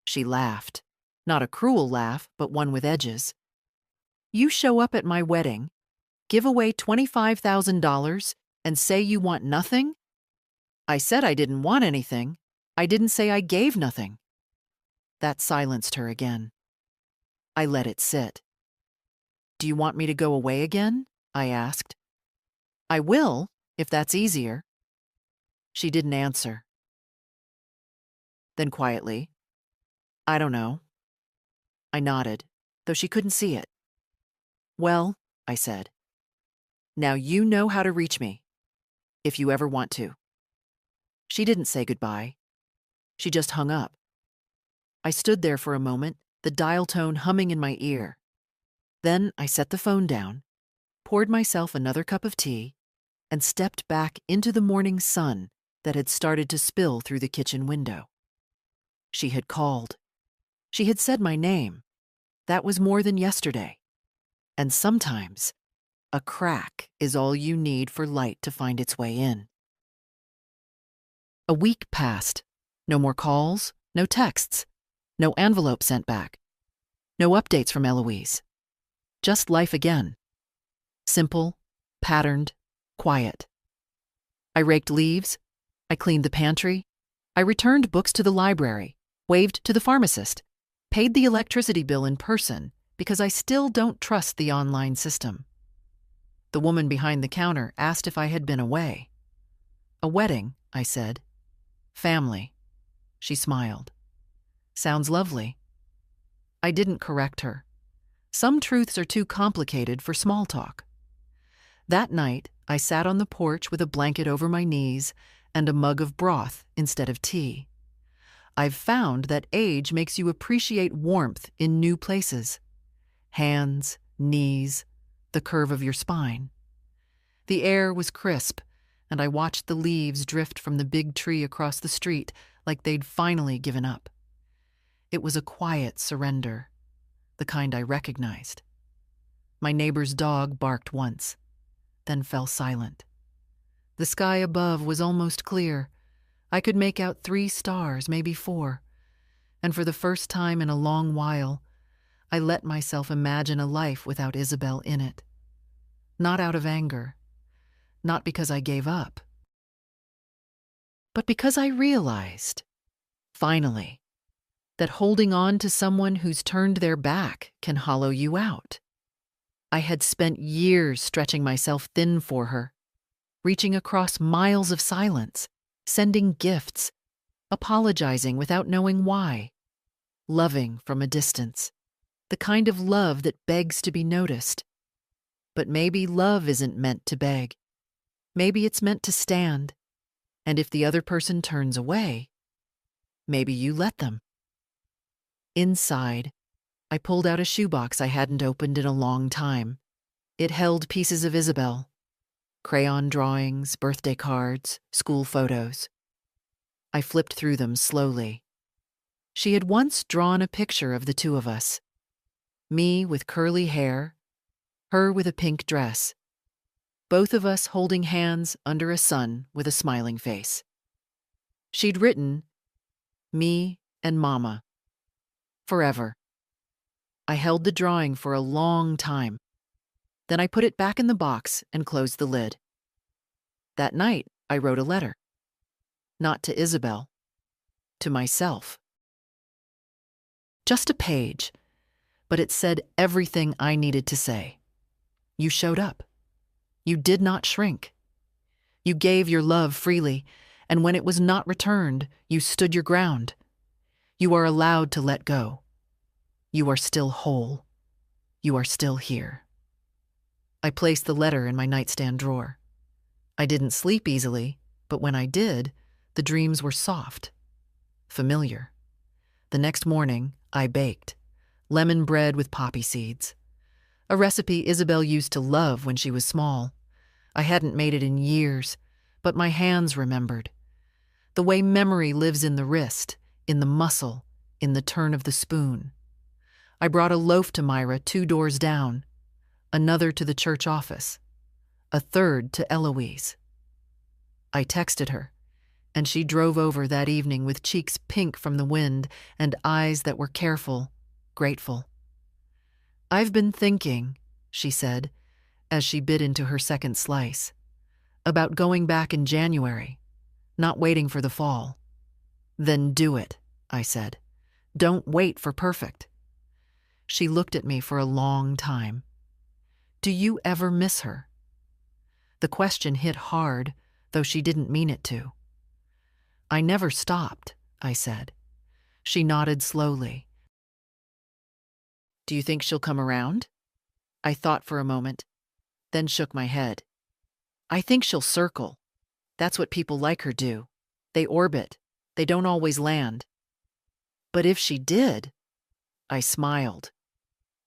She laughed. Not a cruel laugh, but one with edges. You show up at my wedding, give away $25,000, and say you want nothing? I said I didn't want anything. I didn't say I gave nothing. That silenced her again. I let it sit. Do you want me to go away again? I asked. I will, if that's easier. She didn't answer. Then quietly, I don't know. I nodded, though she couldn't see it. Well, I said, now you know how to reach me, if you ever want to. She didn't say goodbye. She just hung up. I stood there for a moment, the dial tone humming in my ear. Then I set the phone down, poured myself another cup of tea, and stepped back into the morning sun that had started to spill through the kitchen window. She had called. She had said my name. That was more than yesterday. And sometimes, a crack is all you need for light to find its way in. A week passed. No more calls, no texts, no envelope sent back, no updates from Eloise. Just life again. Simple, patterned, quiet. I raked leaves. I cleaned the pantry. I returned books to the library, waved to the pharmacist, paid the electricity bill in person because I still don't trust the online system. The woman behind the counter asked if I had been away. A wedding, I said. Family. She smiled. Sounds lovely. I didn't correct her. Some truths are too complicated for small talk. That night, I sat on the porch with a blanket over my knees and a mug of broth instead of tea. I've found that age makes you appreciate warmth in new places. Hands, knees, the curve of your spine. The air was crisp, and I watched the leaves drift from the big tree across the street like they'd finally given up. It was a quiet surrender, the kind I recognized. My neighbor's dog barked once, then fell silent. The sky above was almost clear. I could make out 3 stars, maybe 4, and for the first time in a long while, I let myself imagine a life without Isabel in it. Not out of anger, not because I gave up, but because I realized, finally, that holding on to someone who's turned their back can hollow you out. I had spent years stretching myself thin for her, reaching across miles of silence, sending gifts, apologizing without knowing why, loving from a distance, the kind of love that begs to be noticed. But maybe love isn't meant to beg. Maybe it's meant to stand, and if the other person turns away, maybe you let them. Inside, I pulled out a shoebox I hadn't opened in a long time. It held pieces of Isabel, crayon drawings, birthday cards, school photos. I flipped through them slowly. She had once drawn a picture of the two of us. Me with curly hair, her with a pink dress. Both of us holding hands under a sun with a smiling face. She'd written, "Me and Mama. Forever." I held the drawing for a long time. Then I put it back in the box and closed the lid. That night, I wrote a letter. Not to Isabel, to myself. Just a page, but it said everything I needed to say. You showed up. You did not shrink. You gave your love freely, and when it was not returned, you stood your ground. You are allowed to let go. You are still whole. You are still here. I placed the letter in my nightstand drawer. I didn't sleep easily, but when I did, the dreams were soft, familiar. The next morning, I baked lemon bread with poppy seeds, a recipe Isabel used to love when she was small. I hadn't made it in years, but my hands remembered. The way memory lives in the wrist, in the muscle, in the turn of the spoon. I brought a loaf to Myra 2 doors down, another to the church office, a third to Eloise. I texted her, and she drove over that evening with cheeks pink from the wind and eyes that were careful, grateful. "I've been thinking," she said, as she bit into her second slice, "about going back in January, not waiting for the fall." "Then do it," I said. "Don't wait for perfect." She looked at me for a long time. "Do you ever miss her?" The question hit hard, though she didn't mean it to. "I never stopped," I said. She nodded slowly. "Do you think she'll come around?" I thought for a moment, then shook my head. "I think she'll circle. That's what people like her do. They orbit. They don't always land." "But if she did?" I smiled.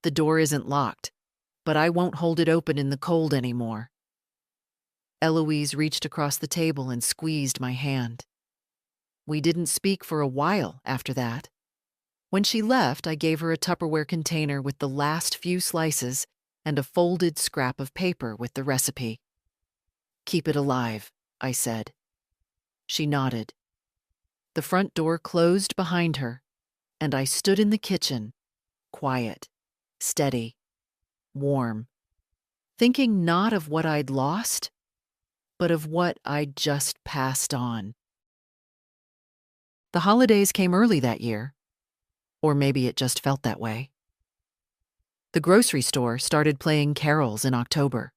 "The door isn't locked, but I won't hold it open in the cold anymore." Eloise reached across the table and squeezed my hand. We didn't speak for a while after that. When she left, I gave her a Tupperware container with the last few slices and a folded scrap of paper with the recipe. "Keep it alive," I said. She nodded. The front door closed behind her, and I stood in the kitchen, quiet, steady, warm, thinking not of what I'd lost, but of what I'd just passed on. The holidays came early that year, or maybe it just felt that way. The grocery store started playing carols in October.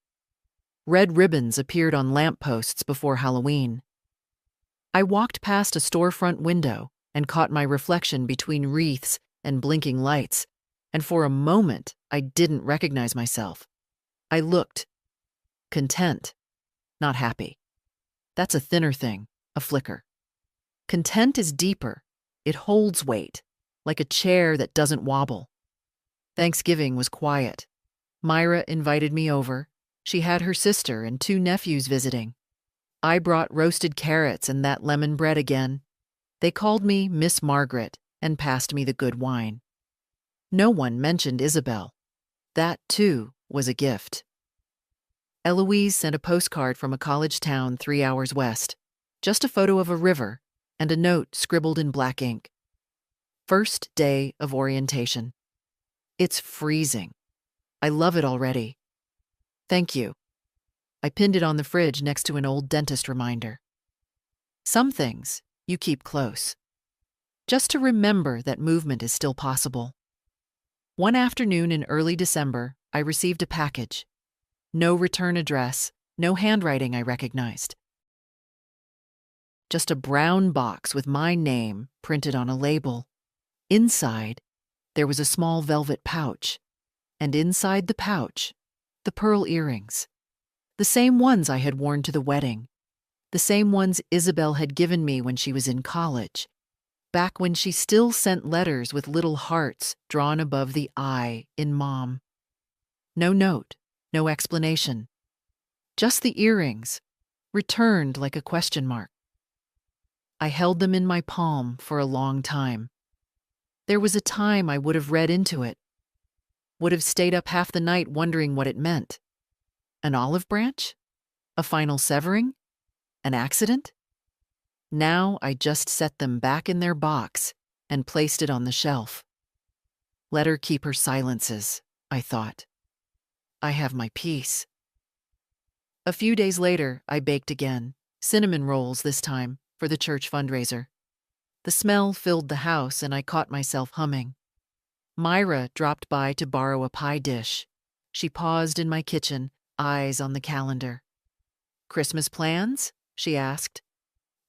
Red ribbons appeared on lampposts before Halloween. I walked past a storefront window and caught my reflection between wreaths and blinking lights, and for a moment I didn't recognize myself. I looked, content, not happy. That's a thinner thing, a flicker. Content is deeper. It holds weight, like a chair that doesn't wobble. Thanksgiving was quiet. Myra invited me over. She had her sister and 2 nephews visiting. I brought roasted carrots and that lemon bread again. They called me Miss Margaret and passed me the good wine. No one mentioned Isabel. That, too, was a gift. Eloise sent a postcard from a college town 3 hours west. Just a photo of a river and a note scribbled in black ink. "First day of orientation. It's freezing. I love it already. Thank you." I pinned it on the fridge next to an old dentist reminder. Some things you keep close, just to remember that movement is still possible. One afternoon in early December, I received a package. No return address, no handwriting I recognized. Just a brown box with my name printed on a label. Inside, there was a small velvet pouch, and inside the pouch, the pearl earrings. The same ones I had worn to the wedding. The same ones Isabel had given me when she was in college, back when she still sent letters with little hearts drawn above the I in Mom. No note, no explanation. Just the earrings, returned like a question mark. I held them in my palm for a long time. There was a time I would have read into it, would have stayed up half the night wondering what it meant. An olive branch? A final severing? An accident? Now I just set them back in their box and placed it on the shelf. Let her keep her silences, I thought. I have my peace. A few days later, I baked again, cinnamon rolls this time, for the church fundraiser. The smell filled the house and I caught myself humming. Myra dropped by to borrow a pie dish. She paused in my kitchen, eyes on the calendar. "Christmas plans?" she asked.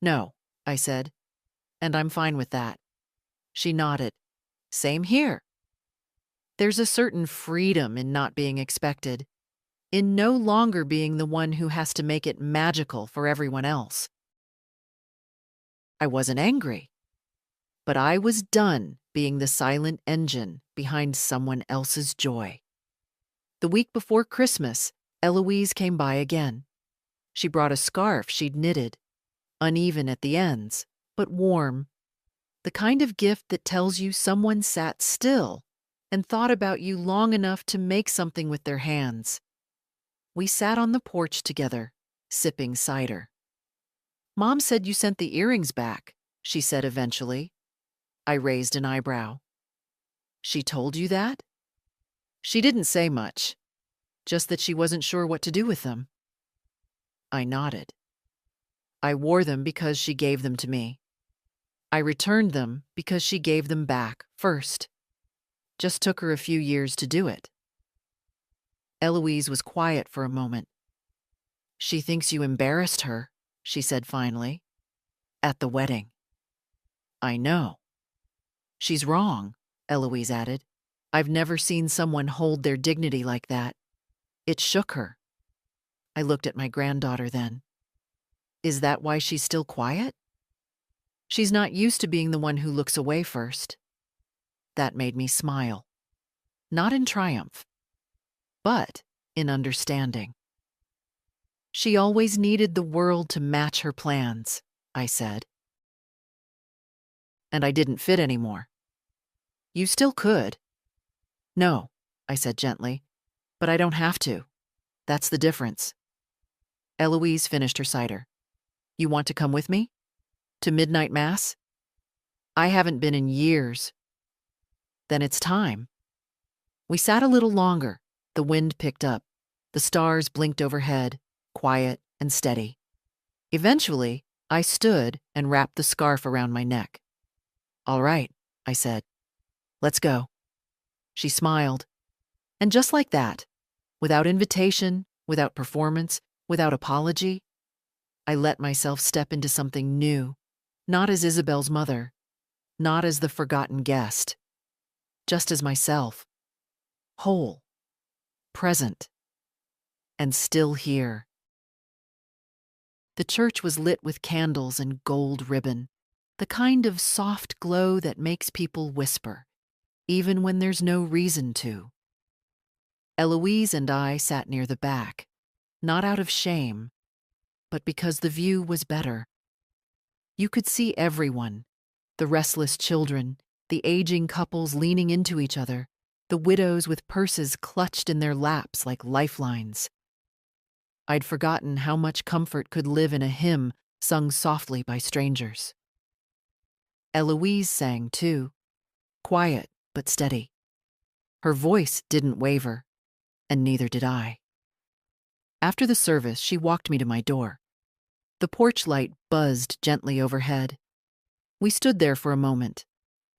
"No," I said, "and I'm fine with that." She nodded. "Same here." There's a certain freedom in not being expected, in no longer being the one who has to make it magical for everyone else. I wasn't angry, but I was done being the silent engine behind someone else's joy. The week before Christmas, Eloise came by again. She brought a scarf she'd knitted, uneven at the ends, but warm. The kind of gift that tells you someone sat still and thought about you long enough to make something with their hands. We sat on the porch together, sipping cider. "Mom said you sent the earrings back," she said eventually. I raised an eyebrow. "She told you that?" "She didn't say much, just that she wasn't sure what to do with them." I nodded. "I wore them because she gave them to me. I returned them because she gave them back first. Just took her a few years to do it." Eloise was quiet for a moment. "She thinks you embarrassed her," she said finally. "At the wedding." "I know." "She's wrong," Eloise added. "I've never seen someone hold their dignity like that. It shook her." I looked at my granddaughter then. "Is that why she's still quiet?" "She's not used to being the one who looks away first." That made me smile. Not in triumph, but in understanding. "She always needed the world to match her plans," I said. "And I didn't fit anymore." "You still could." "No," I said gently, "but I don't have to. That's the difference." Eloise finished her cider. "You want to come with me? To midnight mass?" "I haven't been in years." "Then it's time." We sat a little longer. The wind picked up. The stars blinked overhead, quiet and steady. Eventually, I stood and wrapped the scarf around my neck. "All right," I said. "Let's go." She smiled. And just like that, without invitation, without performance, without apology, I let myself step into something new, not as Isabel's mother, not as the forgotten guest, just as myself, whole, present, and still here. The church was lit with candles and gold ribbon, the kind of soft glow that makes people whisper, even when there's no reason to. Eloise and I sat near the back, not out of shame, but because the view was better. You could see everyone, the restless children, the aging couples leaning into each other, the widows with purses clutched in their laps like lifelines. I'd forgotten how much comfort could live in a hymn sung softly by strangers. Eloise sang, too, quiet but steady. Her voice didn't waver, and neither did I. After the service, she walked me to my door. The porch light buzzed gently overhead. We stood there for a moment,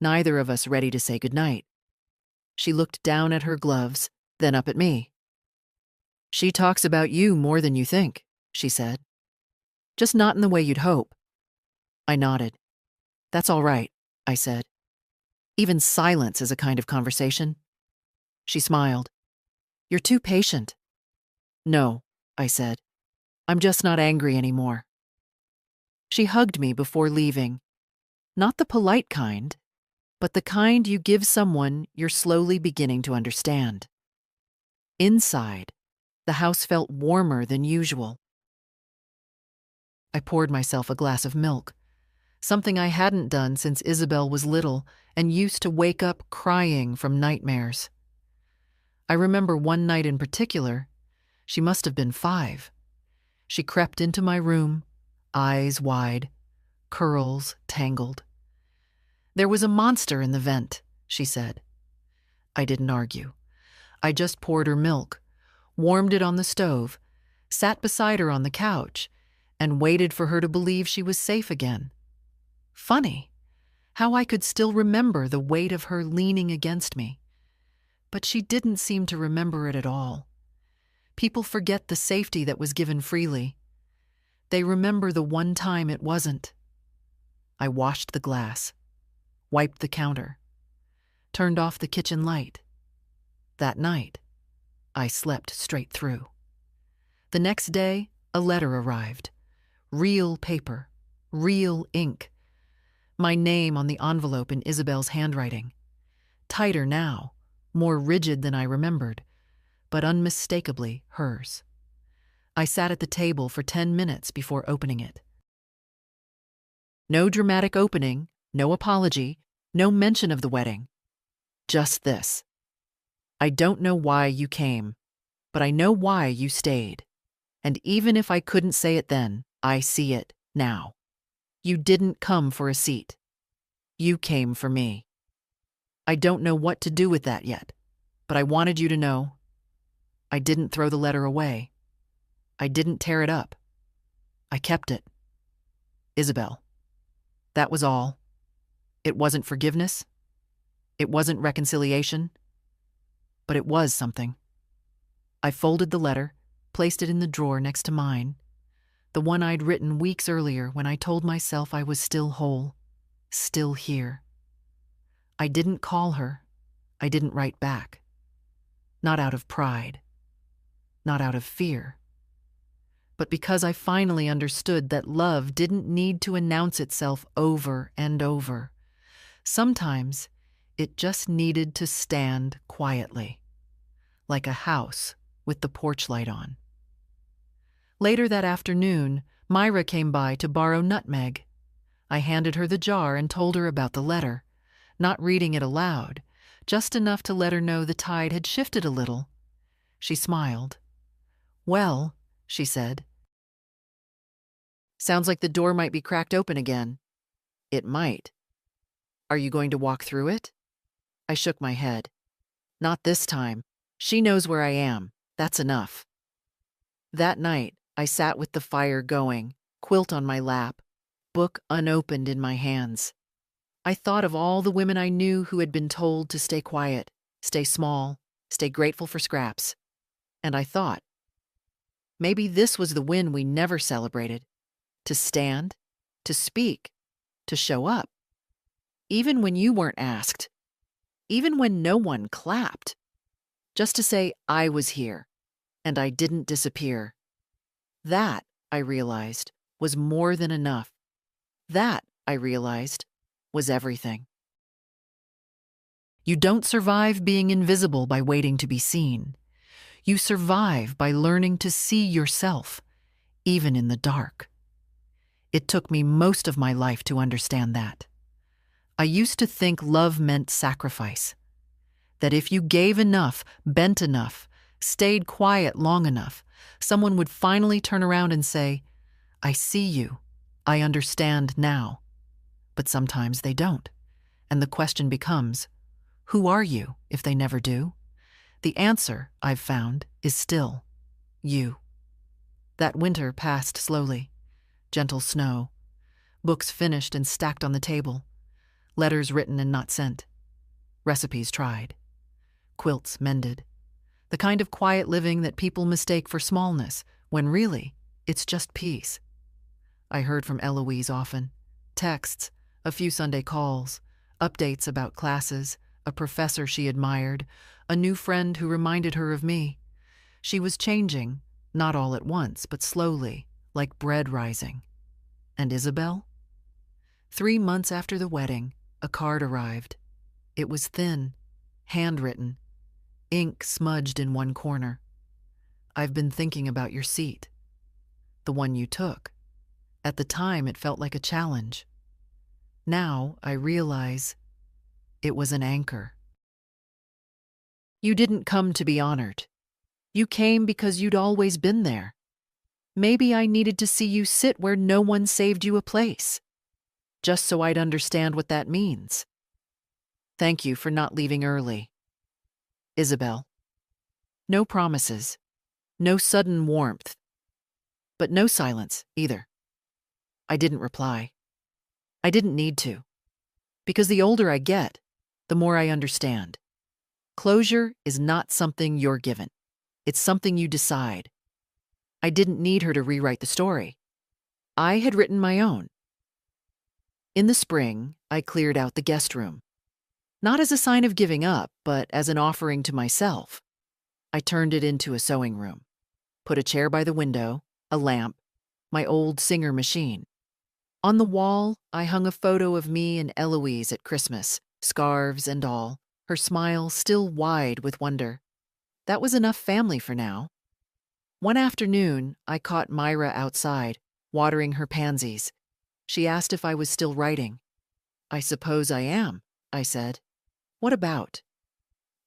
neither of us ready to say goodnight. She looked down at her gloves, then up at me. "She talks about you more than you think," she said. "Just not in the way you'd hope." I nodded. "That's all right," I said. "Even silence is a kind of conversation." She smiled. "You're too patient." "No, I said. I'm just not angry anymore. She hugged me before leaving. Not the polite kind, but the kind you give someone you're slowly beginning to understand. Inside, the house felt warmer than usual. I poured myself a glass of milk, something I hadn't done since Isabel was little and used to wake up crying from nightmares. I remember one night in particular. She must have been 5. She crept into my room, eyes wide, curls tangled. There was a monster in the vent, she said. I didn't argue. I just poured her milk, warmed it on the stove, sat beside her on the couch, and waited for her to believe she was safe again. Funny, how I could still remember the weight of her leaning against me. But she didn't seem to remember it at all. People forget the safety that was given freely. They remember the one time it wasn't. I washed the glass, wiped the counter, turned off the kitchen light. That night, I slept straight through. The next day, a letter arrived. Real paper, real ink. My name on the envelope in Isabel's handwriting. Tighter now, more rigid than I remembered, but unmistakably hers. I sat at the table for 10 minutes before opening it. No dramatic opening, no apology, no mention of the wedding. Just this. I don't know why you came, but I know why you stayed. And even if I couldn't say it then, I see it now. You didn't come for a seat. You came for me. I don't know what to do with that yet, but I wanted you to know. I didn't throw the letter away. I didn't tear it up. I kept it. Isabel. That was all. It wasn't forgiveness. It wasn't reconciliation. But it was something. I folded the letter, placed it in the drawer next to mine, the one I'd written weeks earlier when I told myself I was still whole, still here. I didn't call her. I didn't write back. Not out of pride. Not out of fear. But because I finally understood that love didn't need to announce itself over and over. Sometimes it just needed to stand quietly, like a house with the porch light on. Later that afternoon, Myra came by to borrow nutmeg. I handed her the jar and told her about the letter, not reading it aloud, just enough to let her know the tide had shifted a little. She smiled. Well, she said. Sounds like the door might be cracked open again. It might. Are you going to walk through it? I shook my head. Not this time. She knows where I am. That's enough. That night, I sat with the fire going, quilt on my lap, book unopened in my hands. I thought of all the women I knew who had been told to stay quiet, stay small, stay grateful for scraps. And I thought, maybe this was the win we never celebrated. To stand, to speak, to show up. Even when you weren't asked. Even when no one clapped. Just to say I was here, and I didn't disappear. That, I realized, was more than enough. That, I realized, was everything. You don't survive being invisible by waiting to be seen. You survive by learning to see yourself, even in the dark. It took me most of my life to understand that. I used to think love meant sacrifice. That if you gave enough, bent enough, stayed quiet long enough, someone would finally turn around and say, I see you. I understand now. But sometimes they don't. And the question becomes, who are you if they never do? The answer, I've found, is still you. That winter passed slowly. Gentle snow. Books finished and stacked on the table. Letters written and not sent. Recipes tried. Quilts mended. The kind of quiet living that people mistake for smallness, when really, it's just peace. I heard from Eloise often. Texts, a few Sunday calls, updates about classes, a professor she admired, a new friend who reminded her of me. She was changing, Not all at once, but slowly, like bread rising. And Isabel? 3 months after the wedding, a card arrived. It was thin, handwritten, ink smudged in one corner. I've been thinking about your seat. The one you took. At the time, it felt like a challenge. Now, I realize it was an anchor. You didn't come to be honored. You came because you'd always been there. Maybe I needed to see you sit where no one saved you a place, just so I'd understand what that means. Thank you for not leaving early. Isabel. No promises, no sudden warmth, but no silence either. I didn't reply. I didn't need to, because the older I get, the more I understand. Closure is not something you're given. It's something you decide. I didn't need her to rewrite the story. I had written my own. In the spring, I cleared out the guest room. Not as a sign of giving up, but as an offering to myself. I turned it into a sewing room. Put a chair by the window, a lamp, my old Singer machine. On the wall, I hung a photo of me and Eloise at Christmas, scarves and all, her smile still wide with wonder. That was enough family for now. One afternoon, I caught Myra outside, watering her pansies. She asked if I was still writing. I suppose I am, I said. What about?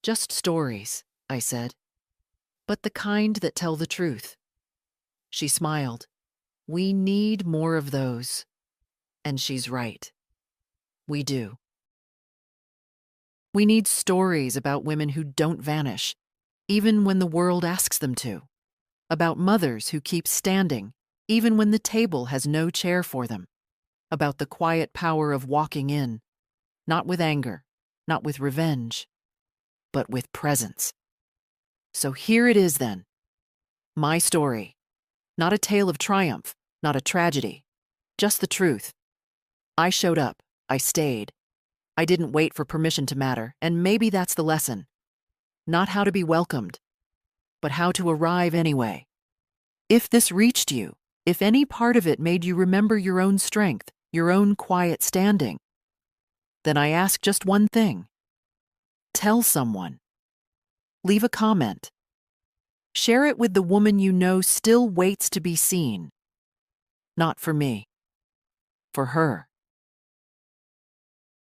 Just stories, I said. But the kind that tell the truth. She smiled. We need more of those. And she's right. We do. We need stories about women who don't vanish, even when the world asks them to. About mothers who keep standing, even when the table has no chair for them. About the quiet power of walking in, not with anger, not with revenge, but with presence. So here it is then. My story. Not a tale of triumph, not a tragedy. Just the truth. I showed up. I stayed. I didn't wait for permission to matter, and maybe that's the lesson. Not how to be welcomed, but how to arrive anyway. If this reached you, if any part of it made you remember your own strength, your own quiet standing, then I ask just one thing. Tell someone. Leave a comment. Share it with the woman you know still waits to be seen. Not for me. For her.